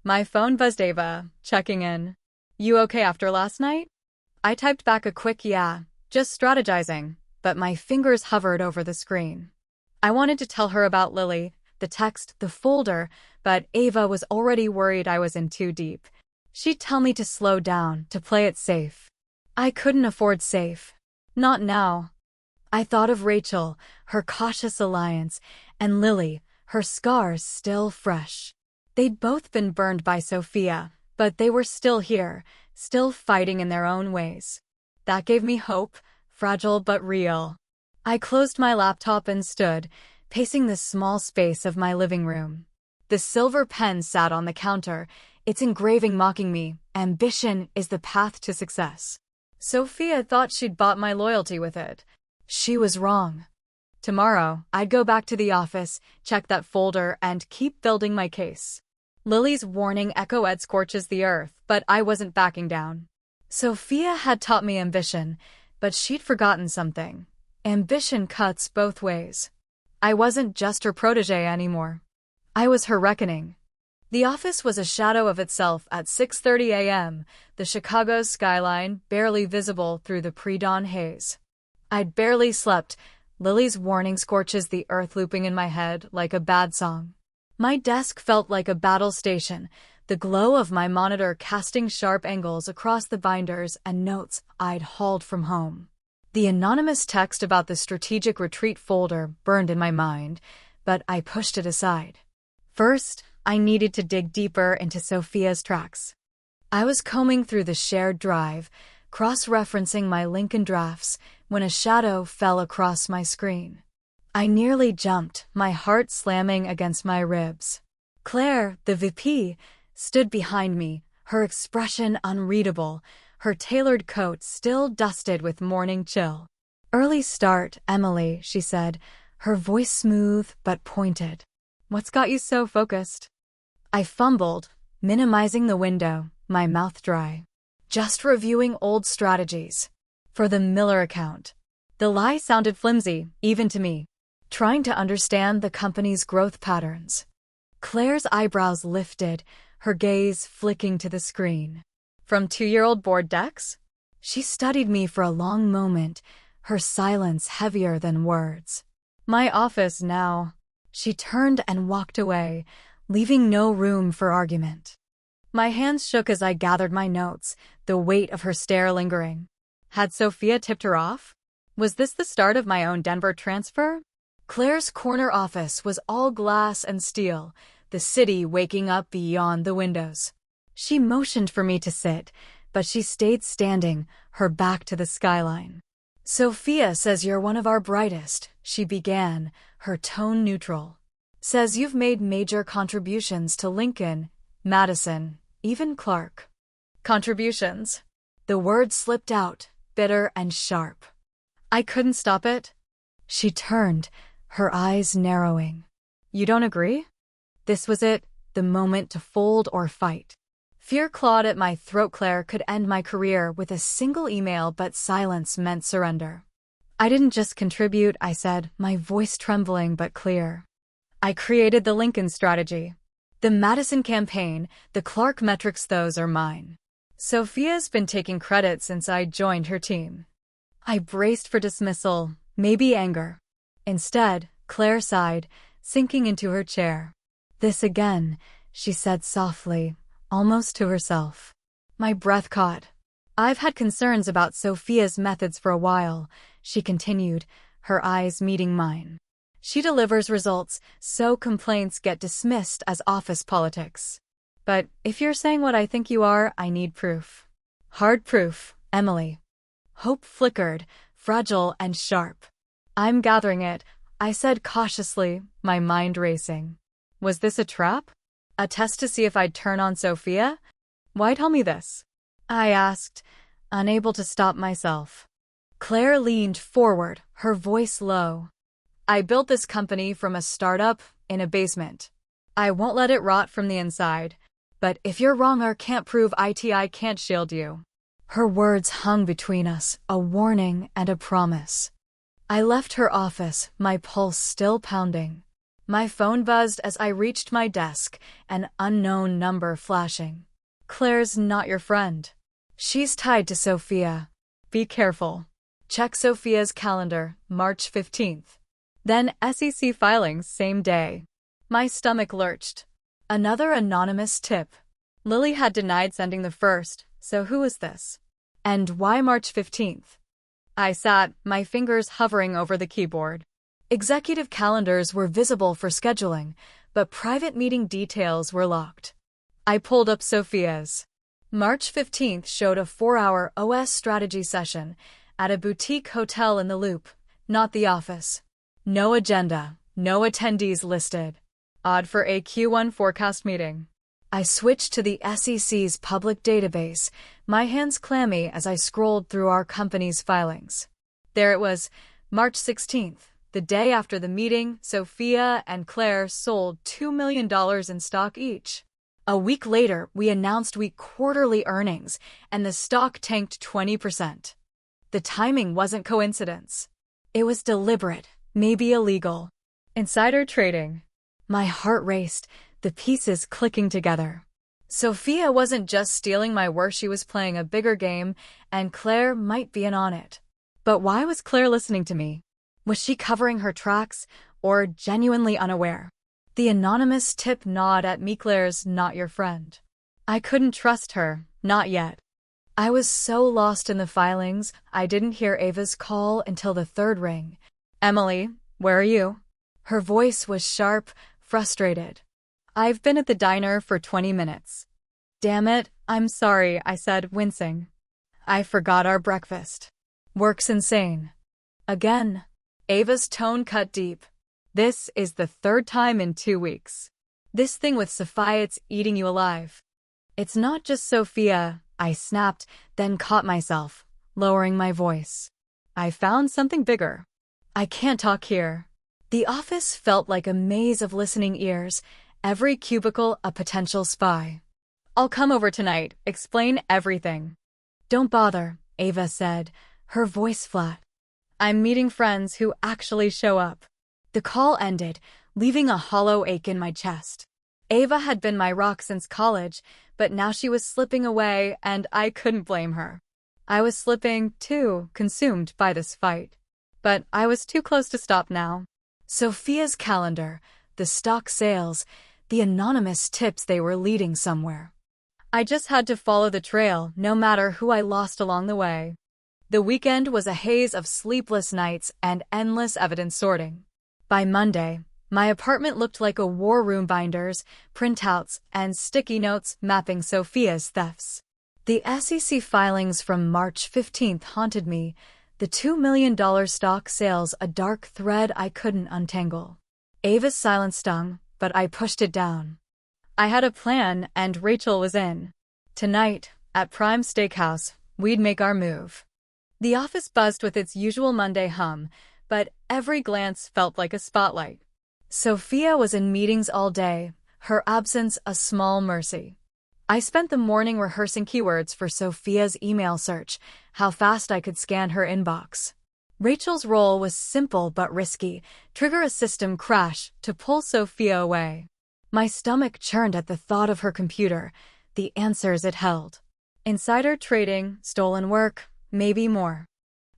My phone buzzed. Ava, checking in. You okay after last night? I typed back a quick yeah, just strategizing, but my fingers hovered over the screen. I wanted to tell her about Lily, the text, the folder, but Ava was already worried I was in too deep. She'd tell me to slow down, to play it safe. I couldn't afford safe. Not now. I thought of Rachel, her cautious alliance, and Lily, her scars still fresh. They'd both been burned by Sophia, but they were still here, still fighting in their own ways. That gave me hope, fragile but real. I closed my laptop and stood, pacing the small space of my living room. The silver pen sat on the counter, its engraving mocking me, "Ambition is the path to success." Sophia thought she'd bought my loyalty with it. She was wrong. Tomorrow, I'd go back to the office, check that folder, and keep building my case. Lily's warning echoed scorches the earth, but I wasn't backing down. Sophia had taught me ambition, but she'd forgotten something. Ambition cuts both ways. I wasn't just her protege anymore. I was her reckoning. The office was a shadow of itself at 6:30 a.m., the Chicago skyline barely visible through the pre-dawn haze. I'd barely slept, Lily's warning scorches the earth looping in my head like a bad song. My desk felt like a battle station, the glow of my monitor casting sharp angles across the binders and notes I'd hauled from home. The anonymous text about the strategic retreat folder burned in my mind, but I pushed it aside. First, I needed to dig deeper into Sophia's tracks. I was combing through the shared drive, cross-referencing my Lincoln drafts, when a shadow fell across my screen. I nearly jumped, my heart slamming against my ribs. Claire, the VP, stood behind me, her expression unreadable, her tailored coat still dusted with morning chill. "Early start, Emily," she said, her voice smooth but pointed. "What's got you so focused?" I fumbled, minimizing the window, my mouth dry. "Just reviewing old strategies. For the Miller account." The lie sounded flimsy, even to me. Trying to understand the company's growth patterns. Claire's eyebrows lifted, her gaze flicking to the screen. "From 2-year-old board decks?" She studied me for a long moment, her silence heavier than words. "My office now." She turned and walked away, leaving no room for argument. My hands shook as I gathered my notes, the weight of her stare lingering. Had Sophia tipped her off? Was this the start of my own Denver transfer? Claire's corner office was all glass and steel, the city waking up beyond the windows. She motioned for me to sit, but she stayed standing, her back to the skyline. "Sophia says you're one of our brightest," she began, her tone neutral. "Says you've made major contributions to Lincoln, Madison, even Clark." Contributions. The word slipped out, bitter and sharp. I couldn't stop it. She turned, her eyes narrowing. "You don't agree?" This was it, the moment to fold or fight. Fear clawed at my throat. Claire could end my career with a single email, but silence meant surrender. "I didn't just contribute," I said, my voice trembling but clear. "I created the Lincoln strategy. The Madison campaign, the Clark metrics, those are mine. Sophia's been taking credit since I joined her team." I braced for dismissal, maybe anger. Instead, Claire sighed, sinking into her chair. "This again," she said softly, almost to herself. My breath caught. "I've had concerns about Sophia's methods for a while," she continued, her eyes meeting mine. "She delivers results, so complaints get dismissed as office politics. But if you're saying what I think you are, I need proof. Hard proof, Emily." Hope flickered, fragile and sharp. "I'm gathering it," I said cautiously, my mind racing. Was this a trap? A test to see if I'd turn on Sophia? "Why tell me this?" I asked, unable to stop myself. Claire leaned forward, her voice low. "I built this company from a startup in a basement. I won't let it rot from the inside. But if you're wrong or can't prove it, I can't shield you." Her words hung between us, a warning and a promise. I left her office, my pulse still pounding. My phone buzzed as I reached my desk, an unknown number flashing. "Claire's not your friend. She's tied to Sophia. Be careful. Check Sophia's calendar, March 15th. Then SEC filings same day." My stomach lurched. Another anonymous tip. Lily had denied sending the first, so who was this? And why March 15th? I sat, my fingers hovering over the keyboard. Executive calendars were visible for scheduling, but private meeting details were locked. I pulled up Sophia's. March 15th showed a 4-hour OS strategy session at a boutique hotel in the Loop, not the office. No agenda, no attendees listed. Odd for a Q1 forecast meeting. I switched to the SEC's public database, my hands clammy as I scrolled through our company's filings. There it was, March 16th, the day after the meeting. Sophia and Claire sold $2 million in stock each. A week later, we announced week quarterly earnings, and the stock tanked 20%. The timing wasn't coincidence. It was deliberate, maybe illegal. Insider trading. My heart raced, the pieces clicking together. Sophia wasn't just stealing my work, she was playing a bigger game, and Claire might be in on it. But why was Claire listening to me? Was she covering her tracks, or genuinely unaware? The anonymous tip gnawed at me. Claire's not your friend. I couldn't trust her, not yet. I was so lost in the filings, I didn't hear Ava's call until the third ring. Emily, where are you? Her voice was sharp, frustrated. I've been at the diner for 20 minutes. Damn it, I'm sorry, I said, wincing. I forgot our breakfast. Work's insane. Again. Ava's tone cut deep. This is the third time in 2 weeks. This thing with Sophia, it's eating you alive. It's not just Sophia, I snapped, then caught myself, lowering my voice. I found something bigger. I can't talk here. The office felt like a maze of listening ears, every cubicle a potential spy. I'll come over tonight, explain everything. Don't bother, Ava said, her voice flat. I'm meeting friends who actually show up. The call ended, leaving a hollow ache in my chest. Ava had been my rock since college, but now she was slipping away, and I couldn't blame her. I was slipping, too, consumed by this fight. But I was too close to stop now. Sophia's calendar, the stock sales, the anonymous tips, they were leading somewhere. I just had to follow the trail, no matter who I lost along the way. The weekend was a haze of sleepless nights and endless evidence sorting. By Monday, my apartment looked like a war room, binders, printouts, and sticky notes mapping Sophia's thefts. The SEC filings from March 15th haunted me, the $2 million stock sales a dark thread I couldn't untangle. Ava's silence stung, but I pushed it down. I had a plan, and Rachel was in. Tonight, at Prime Steakhouse, we'd make our move. The office buzzed with its usual Monday hum, but every glance felt like a spotlight. Sophia was in meetings all day, her absence a small mercy. I spent the morning rehearsing keywords for Sophia's email search, how fast I could scan her inbox. Rachel's role was simple but risky, trigger a system crash to pull Sophia away. My stomach churned at the thought of her computer, the answers it held. Insider trading, stolen work, maybe more.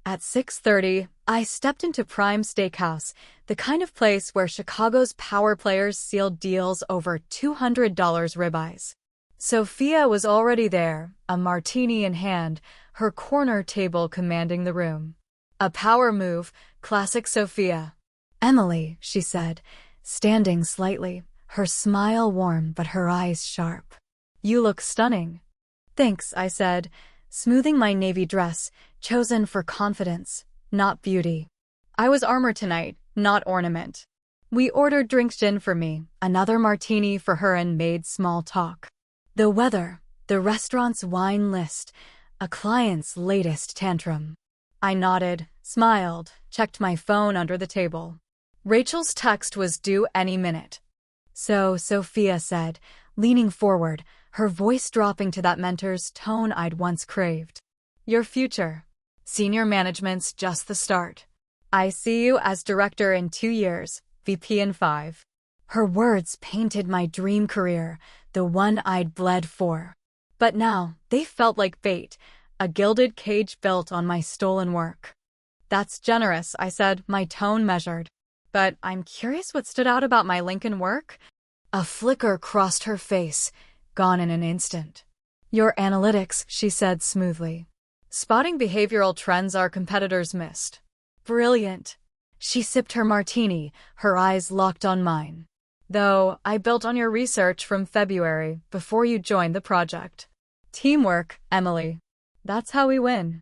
At 6:30, I stepped into Prime Steakhouse, the kind of place where Chicago's power players sealed deals over $200 ribeyes. Sophia was already there, a martini in hand, her corner table commanding the room. A power move, classic Sophia. Emily, she said, standing slightly, her smile warm but her eyes sharp. You look stunning. Thanks, I said, smoothing my navy dress, chosen for confidence, not beauty. I was armor tonight, not ornament. We ordered drinks, gin for me, another martini for her, and made small talk. The weather, the restaurant's wine list, a client's latest tantrum. I nodded, smiled, checked my phone under the table. Rachel's text was due any minute. So, Sophia said, leaning forward, her voice dropping to that mentor's tone I'd once craved. Your future. Senior management's just the start. I see you as director in 2 years, VP in 5. Her words painted my dream career, the one I'd bled for. But now, they felt like bait, a gilded cage built on my stolen work. That's generous, I said, my tone measured. But I'm curious what stood out about my Lincoln work. A flicker crossed her face, gone in an instant. Your analytics, she said smoothly. Spotting behavioral trends our competitors missed. Brilliant. She sipped her martini, her eyes locked on mine. Though, I built on your research from February, before you joined the project. Teamwork, Emily. That's how we win.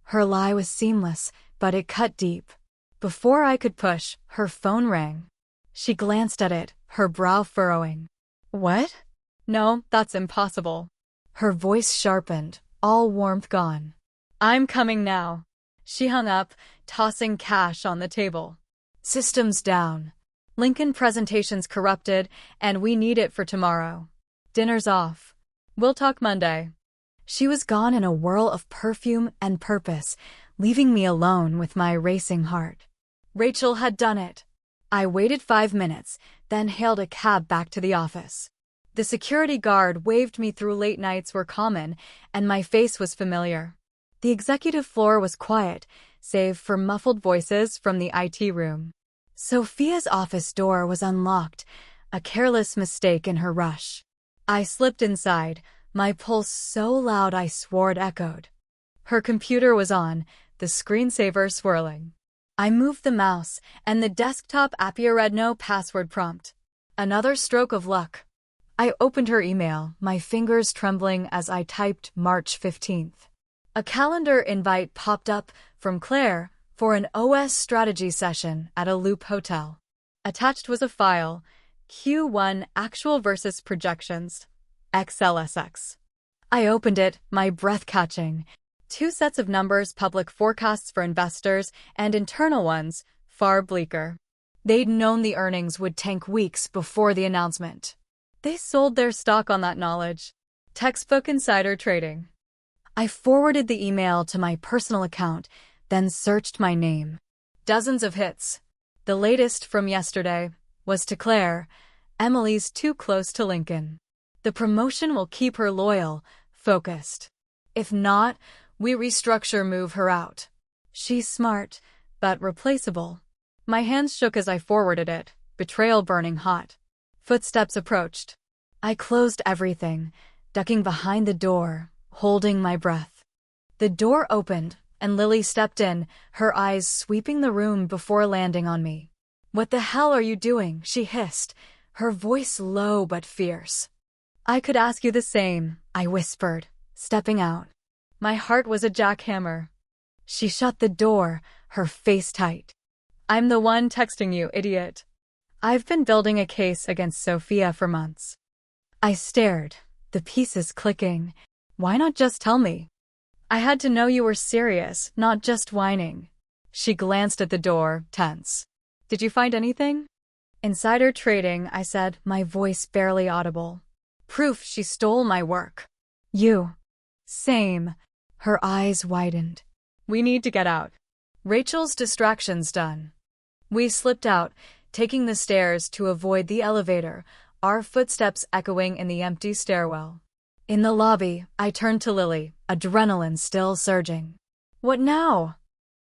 Her lie was seamless, but it cut deep. Before I could push, her phone rang. She glanced at it, her brow furrowing. What? No, that's impossible. Her voice sharpened, all warmth gone. I'm coming now. She hung up, tossing cash on the table. Systems down. Lincoln presentations corrupted, and we need it for tomorrow. Dinner's off. We'll talk Monday. She was gone in a whirl of perfume and purpose, leaving me alone with my racing heart. Rachel had done it. I waited 5 minutes, then hailed a cab back to the office. The security guard waved me through. Late nights were common, and my face was familiar. The executive floor was quiet, save for muffled voices from the IT room. Sophia's office door was unlocked, a careless mistake in her rush. I slipped inside, my pulse so loud I swore it echoed. Her computer was on, the screensaver swirling. I moved the mouse, and the desktop app read no password prompt. Another stroke of luck. I opened her email, my fingers trembling as I typed March 15th. A calendar invite popped up from Claire for an OS strategy session at a Loop hotel. Attached was a file, Q1 Actual versus Projections, XLSX. I opened it, my breath catching. 2 sets of numbers, public forecasts for investors, and internal ones, far bleaker. They'd known the earnings would tank weeks before the announcement. They sold their stock on that knowledge. Textbook insider trading. I forwarded the email to my personal account, then searched my name. Dozens of hits. The latest from yesterday was to Claire. Emily's too close to Lincoln. The promotion will keep her loyal, focused. If not, we restructure, move her out. She's smart, but replaceable. My hands shook as I forwarded it, betrayal burning hot. Footsteps approached. I closed everything, ducking behind the door, holding my breath. The door opened, and Lily stepped in, her eyes sweeping the room before landing on me. "What the hell are you doing?" she hissed, her voice low but fierce. "I could ask you the same," I whispered, stepping out. My heart was a jackhammer. She shut the door, her face tight. "I'm the one texting you, idiot. I've been building a case against Sophia for months." I stared, the pieces clicking. Why not just tell me? "I had to know you were serious, not just whining." She glanced at the door, tense. "Did you find anything?" "Insider trading," I said, my voice barely audible. "Proof she stole my work." "You." "Same." Her eyes widened. "We need to get out. Rachel's distraction's done." We slipped out, taking the stairs to avoid the elevator, our footsteps echoing in the empty stairwell. In the lobby, I turned to Lily, adrenaline still surging. "What now?"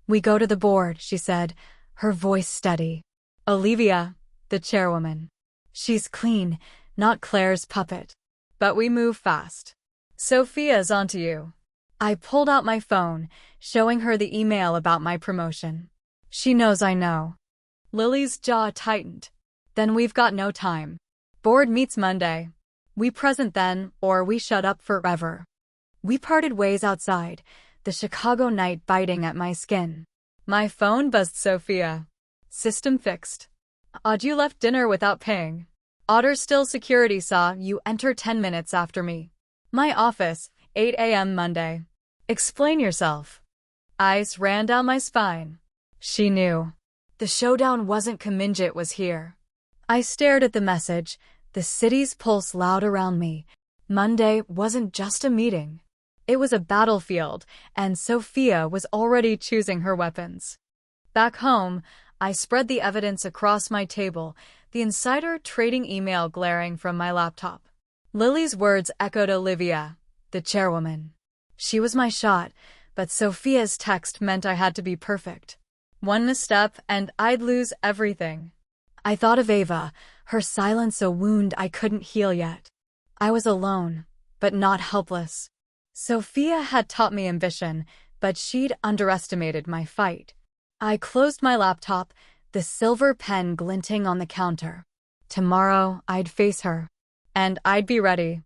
"We go to the board," she said, her voice steady. "Olivia, the chairwoman. She's clean, not Claire's puppet. But we move fast. Sophia's onto you." I pulled out my phone, showing her the email about my promotion. "She knows I know." Lily's jaw tightened. "Then we've got no time. Board meets Monday. We present then, or we shut up forever." We parted ways outside, the Chicago night biting at my skin. My phone buzzed. "Sophia. System fixed. Odd you left dinner without paying. Otter still security saw you enter 10 minutes after me. My office, 8 a.m. Monday. Explain yourself." Ice ran down my spine. She knew. The showdown wasn't coming, it was here. I stared at the message, the city's pulse loud around me. Monday wasn't just a meeting. It was a battlefield, and Sophia was already choosing her weapons. Back home, I spread the evidence across my table, the insider trading email glaring from my laptop. Lily's words echoed. Olivia, the chairwoman. She was my shot, but Sophia's text meant I had to be perfect. One misstep, and I'd lose everything. I thought of Ava, her silence a wound I couldn't heal yet. I was alone, but not helpless. Sophia had taught me ambition, but she'd underestimated my fight. I closed my laptop, the silver pen glinting on the counter. Tomorrow, I'd face her. And I'd be ready.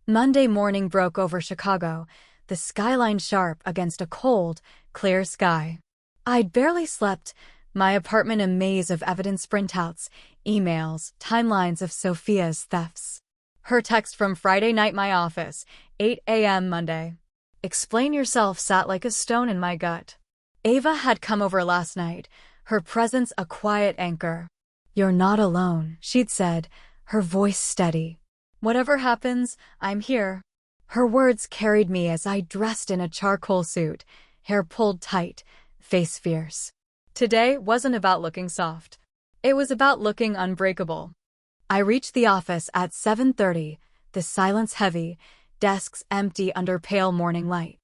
Monday morning broke over Chicago, the skyline sharp against a cold, clear sky. I'd barely slept, my apartment a maze of evidence printouts, emails, timelines of Sophia's thefts. Her text from Friday night, my office, 8 a.m. Monday. Explain yourself sat like a stone in my gut. Ava had come over last night, her presence a quiet anchor. "You're not alone," she'd said, her voice steady. "Whatever happens, I'm here." Her words carried me as I dressed in a charcoal suit, hair pulled tight, face fierce. Today wasn't about looking soft. It was about looking unbreakable. I reached the office at 7:30, the silence heavy, desks empty under pale morning light.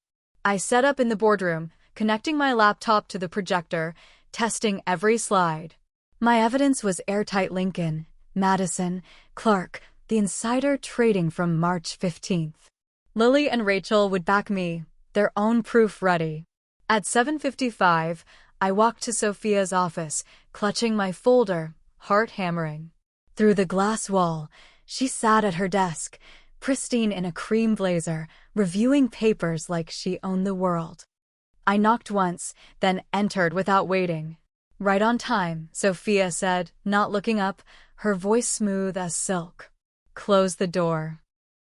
I set up in the boardroom, connecting my laptop to the projector, testing every slide. My evidence was airtight. Lincoln, Madison, Clark, the insider trading from March 15th. Lily and Rachel would back me, their own proof ready. At 7:55, I walked to Sophia's office, clutching my folder, heart hammering. Through the glass wall, she sat at her desk, pristine in a cream blazer, reviewing papers like she owned the world. I knocked once, then entered without waiting. "Right on time," Sophia said, not looking up, her voice smooth as silk. "Close the door.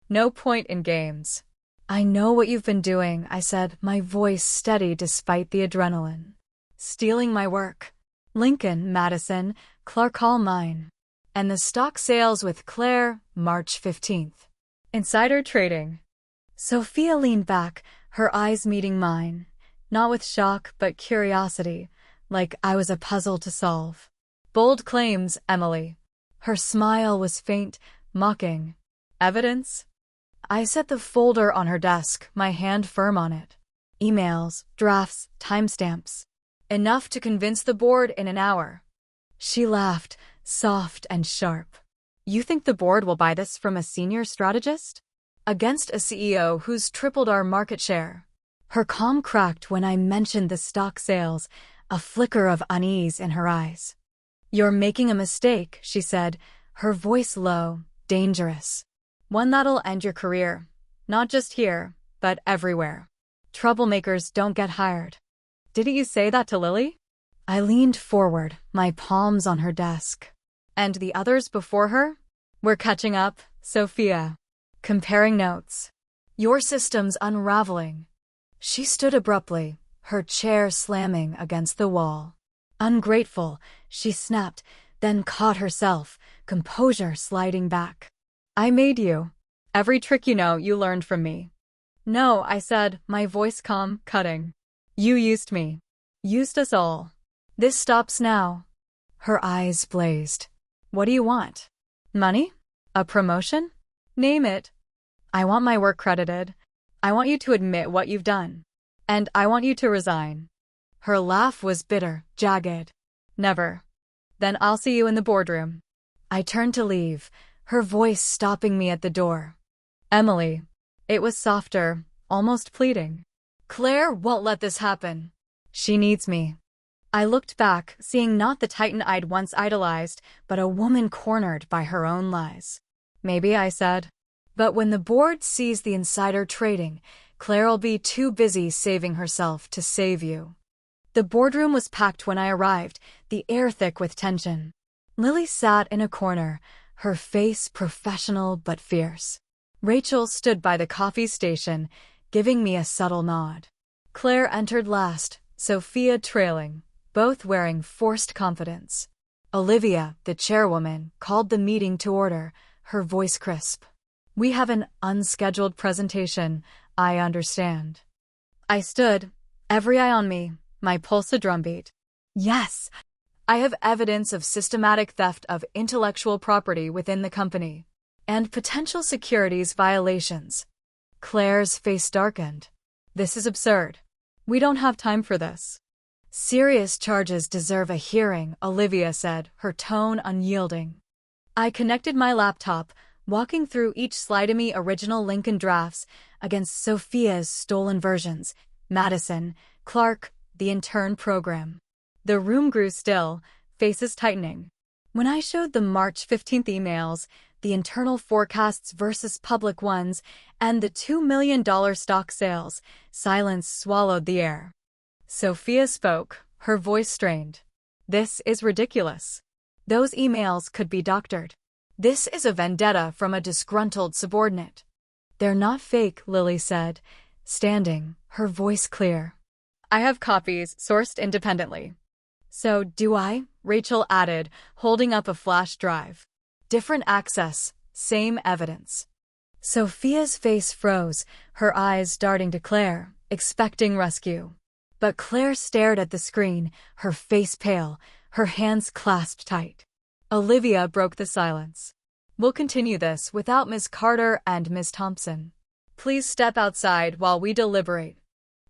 No point in games." "I know what you've been doing," I said, my voice steady despite the adrenaline. "Stealing my work. Lincoln, Madison, Clark all mine. And the stock sales with Claire, March 15th. Insider trading." Sophia leaned back, her eyes meeting mine, not with shock but curiosity, like I was a puzzle to solve. "Bold claims, Emily." Her smile was faint, mocking. "Evidence?" I set the folder on her desk, my hand firm on it. "Emails, drafts, timestamps. Enough to convince the board in an hour." She laughed, soft and sharp. "You think the board will buy this from a senior strategist? Against a CEO who's tripled our market share?" Her calm cracked when I mentioned the stock sales, a flicker of unease in her eyes. "You're making a mistake," she said, her voice low, dangerous. "One that'll end your career. Not just here, but everywhere. Troublemakers don't get hired." "Didn't you say that to Lily?" I leaned forward, my palms on her desk. "And the others before her?" "We're catching up, Sophia. Comparing notes. Your system's unraveling." She stood abruptly, her chair slamming against the wall. "Ungrateful," she snapped, then caught herself, composure sliding back. "I made you. Every trick you know, you learned from me." "No," I said, my voice calm, cutting. "You used me. Used us all. This stops now." Her eyes blazed. "What do you want? Money? A promotion? Name it. I want my work credited. I want you to admit what you've done. And I want you to resign." Her laugh was bitter, jagged. "Never. Then I'll see you in the boardroom." I turned to leave, her voice stopping me at the door. "Emily." It was softer, almost pleading. "Claire won't let this happen. She needs me." I looked back, seeing not the titan I'd once idolized, but a woman cornered by her own lies. "Maybe," I said. "But when the board sees the insider trading, Claire'll be too busy saving herself to save you." The boardroom was packed when I arrived, the air thick with tension. Lily sat in a corner, her face professional but fierce. Rachel stood by the coffee station, giving me a subtle nod. Claire entered last, Sophia trailing, both wearing forced confidence. Olivia, the chairwoman, called the meeting to order, her voice crisp. "We have an unscheduled presentation, I understand." I stood, every eye on me, my pulse a drumbeat. "Yes, I have evidence of systematic theft of intellectual property within the company, and potential securities violations." Claire's face darkened. "This is absurd. We don't have time for this." "Serious charges deserve a hearing," Olivia said, her tone unyielding. I connected my laptop, walking through each Slide-Me original Lincoln drafts against Sophia's stolen versions, Madison, Clark, the intern program. The room grew still, faces tightening. When I showed the March 15th emails, the internal forecasts versus public ones, and the $2 million stock sales, silence swallowed the air. Sophia spoke, her voice strained. "This is ridiculous. Those emails could be doctored. This is a vendetta from a disgruntled subordinate." "They're not fake," Lily said, standing, her voice clear. "I have copies sourced independently." "So do I," Rachel added, holding up a flash drive. "Different access, same evidence." Sophia's face froze, her eyes darting to Claire, expecting rescue. But Claire stared at the screen, her face pale, her hands clasped tight. Olivia broke the silence. "We'll continue this without Ms. Carter and Ms. Thompson. Please step outside while we deliberate."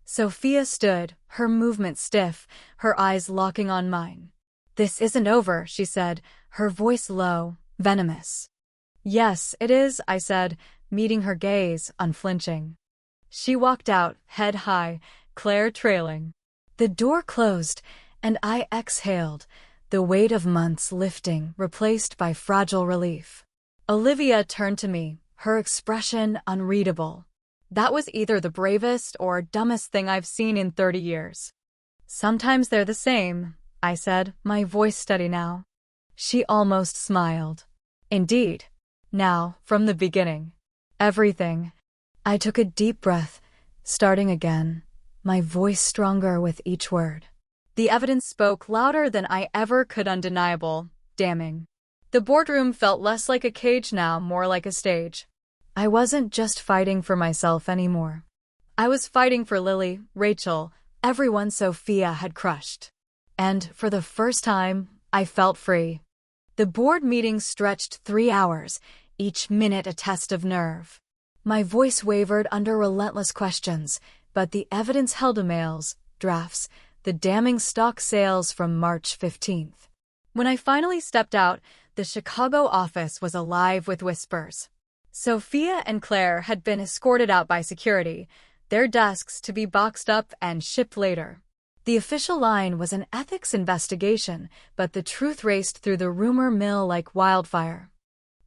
Sophia stood, her movement stiff, her eyes locking on mine. "This isn't over," she said, her voice low, venomous. "Yes, it is," I said, meeting her gaze unflinching. She walked out, head high, Claire trailing. The door closed, and I exhaled, the weight of months lifting, replaced by fragile relief. Olivia turned to me, her expression unreadable. That was either the bravest or dumbest thing I've seen in 30 years. Sometimes they're the same, I said, my voice steady now. She almost smiled. Indeed. Now, from the beginning. Everything. I took a deep breath, starting again, my voice stronger with each word. The evidence spoke louder than I ever could, undeniable, damning. The boardroom felt less like a cage now, more like a stage. I wasn't just fighting for myself anymore. I was fighting for Lily, Rachel, everyone Sophia had crushed. And, for the first time, I felt free. The board meeting stretched 3 hours, each minute a test of nerve. My voice wavered under relentless questions, but the evidence held: emails, drafts, the damning stock sales from March 15th. When I finally stepped out, the Chicago office was alive with whispers. Sophia and Claire had been escorted out by security, their desks to be boxed up and shipped later. The official line was an ethics investigation, but the truth raced through the rumor mill like wildfire.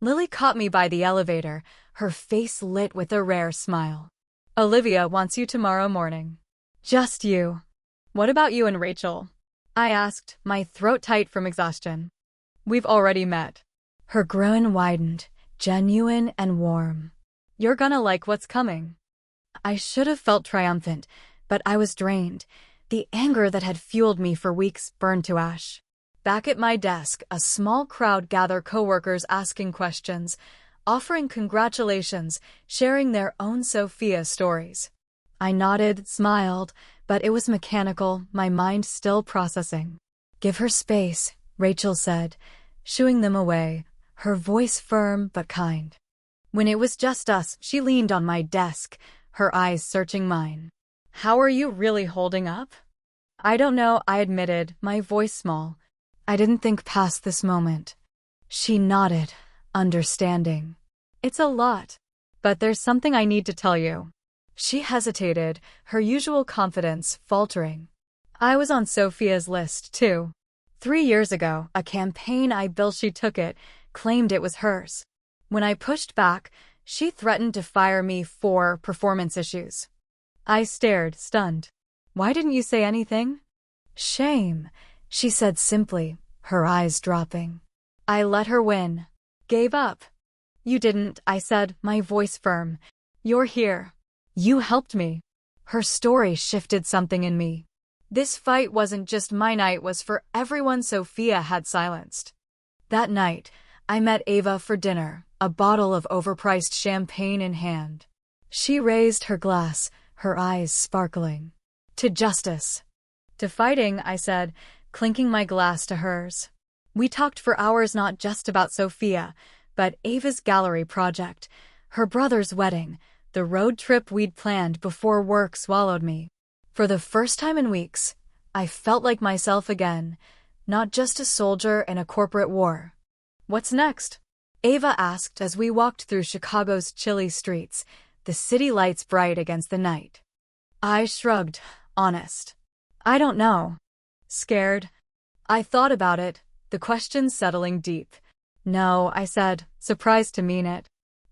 Lily caught me by the elevator, her face lit with a rare smile. Olivia wants you tomorrow morning. Just you. What about you and Rachel? I asked, my throat tight from exhaustion. We've already met. Her grin widened, genuine and warm. You're gonna like what's coming. I should have felt triumphant, but I was drained. The anger that had fueled me for weeks burned to ash. Back at my desk, a small crowd gathered, coworkers asking questions, offering congratulations, sharing their own Sophia stories. I nodded, smiled, but it was mechanical, my mind still processing. Give her space, Rachel said, shooing them away, her voice firm but kind. When it was just us, she leaned on my desk, her eyes searching mine. How are you really holding up? I don't know, I admitted, my voice small. I didn't think past this moment. She nodded, understanding. It's a lot. But there's something I need to tell you. She hesitated, her usual confidence faltering. I was on Sophia's list, too. 3 years ago, a campaign I built, she took it, claimed it was hers. When I pushed back, she threatened to fire me for performance issues. I stared, stunned. Why didn't you say anything? Shame, she said simply, her eyes dropping. I let her win. Gave up. You didn't, I said, my voice firm. You're here. You helped me. Her story shifted something in me. This fight wasn't just my night, was for everyone Sophia had silenced. That night, I met Ava for dinner, a bottle of overpriced champagne in hand. She raised her glass, her eyes sparkling. To justice. To fighting, I said, clinking my glass to hers. We talked for hours, not just about Sophia, but Ava's gallery project, her brother's wedding, the road trip we'd planned before work swallowed me. For the first time in weeks, I felt like myself again, not just a soldier in a corporate war. What's next? Ava asked as we walked through Chicago's chilly streets, the city lights bright against the night. I shrugged, honest. I don't know. Scared. I thought about it, the question settling deep. No, I said, surprised to mean it.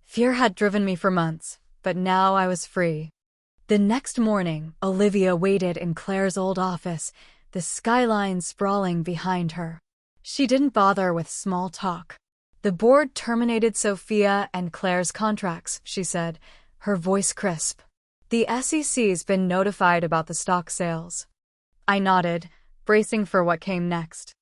Fear had driven me for months, but now I was free. The next morning, Olivia waited in Claire's old office, the skyline sprawling behind her. She didn't bother with small talk. The board terminated Sophia and Claire's contracts, she said, her voice crisp. The SEC's been notified about the stock sales. I nodded, bracing for what came next.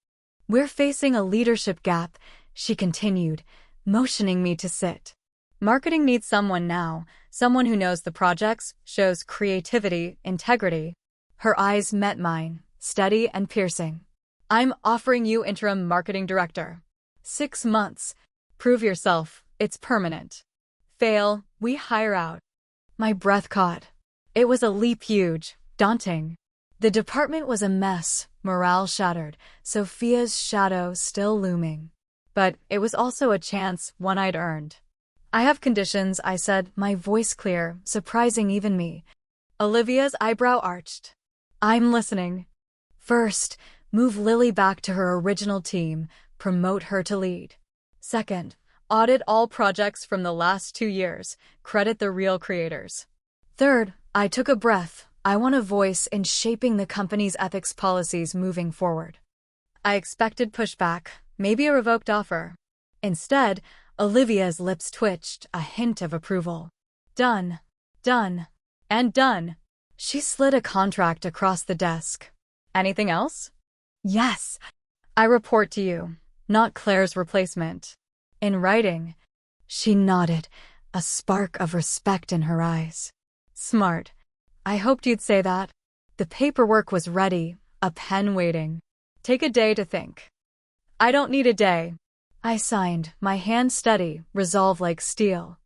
We're facing a leadership gap, she continued, motioning me to sit. Marketing needs someone now, someone who knows the projects, shows creativity, integrity. Her eyes met mine, steady and piercing. I'm offering you interim marketing director. 6 months. Prove yourself, it's permanent. Fail, we hire out. My breath caught. It was a leap, huge, daunting. The department was a mess, morale shattered, Sophia's shadow still looming. But it was also a chance, one I'd earned. I have conditions, I said, my voice clear, surprising even me. Olivia's eyebrow arched. I'm listening. First, move Lily back to her original team, promote her to lead. Second, audit all projects from the last 2 years, credit the real creators. Third, I took a breath. I want a voice in shaping the company's ethics policies moving forward. I expected pushback, maybe a revoked offer. Instead, Olivia's lips twitched, a hint of approval. Done. Done. And done. She slid a contract across the desk. Anything else? Yes. I report to you, not Claire's replacement. In writing. She nodded, a spark of respect in her eyes. Smart. I hoped you'd say that. The paperwork was ready, a pen waiting. Take a day to think. I don't need a day. I signed, my hand steady, resolve like steel.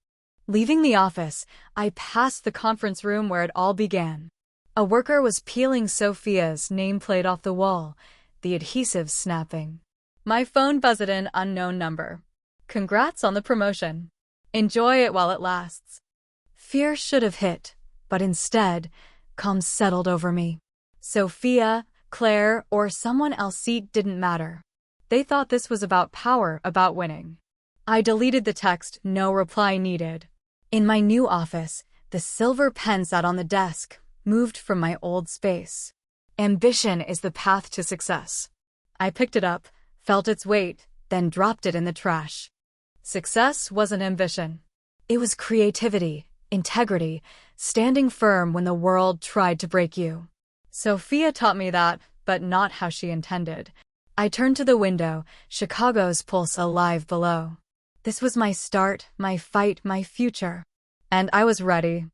Leaving the office, I passed the conference room where it all began. A worker was peeling Sophia's nameplate off the wall, the adhesive snapping. My phone buzzed in unknown number. Congrats on the promotion. Enjoy it while it lasts. Fear should have hit, but instead, calm settled over me. Sophia, Claire, or someone else's seat didn't matter. They thought this was about power, about winning. I deleted the text, no reply needed. In my new office, the silver pen sat on the desk, moved from my old space. Ambition is the path to success. I picked it up, felt its weight, then dropped it in the trash. Success wasn't ambition. It was creativity, integrity, standing firm when the world tried to break you. Sophia taught me that, but not how she intended. I turned to the window, Chicago's pulse alive below. This was my start, my fight, my future. And I was ready.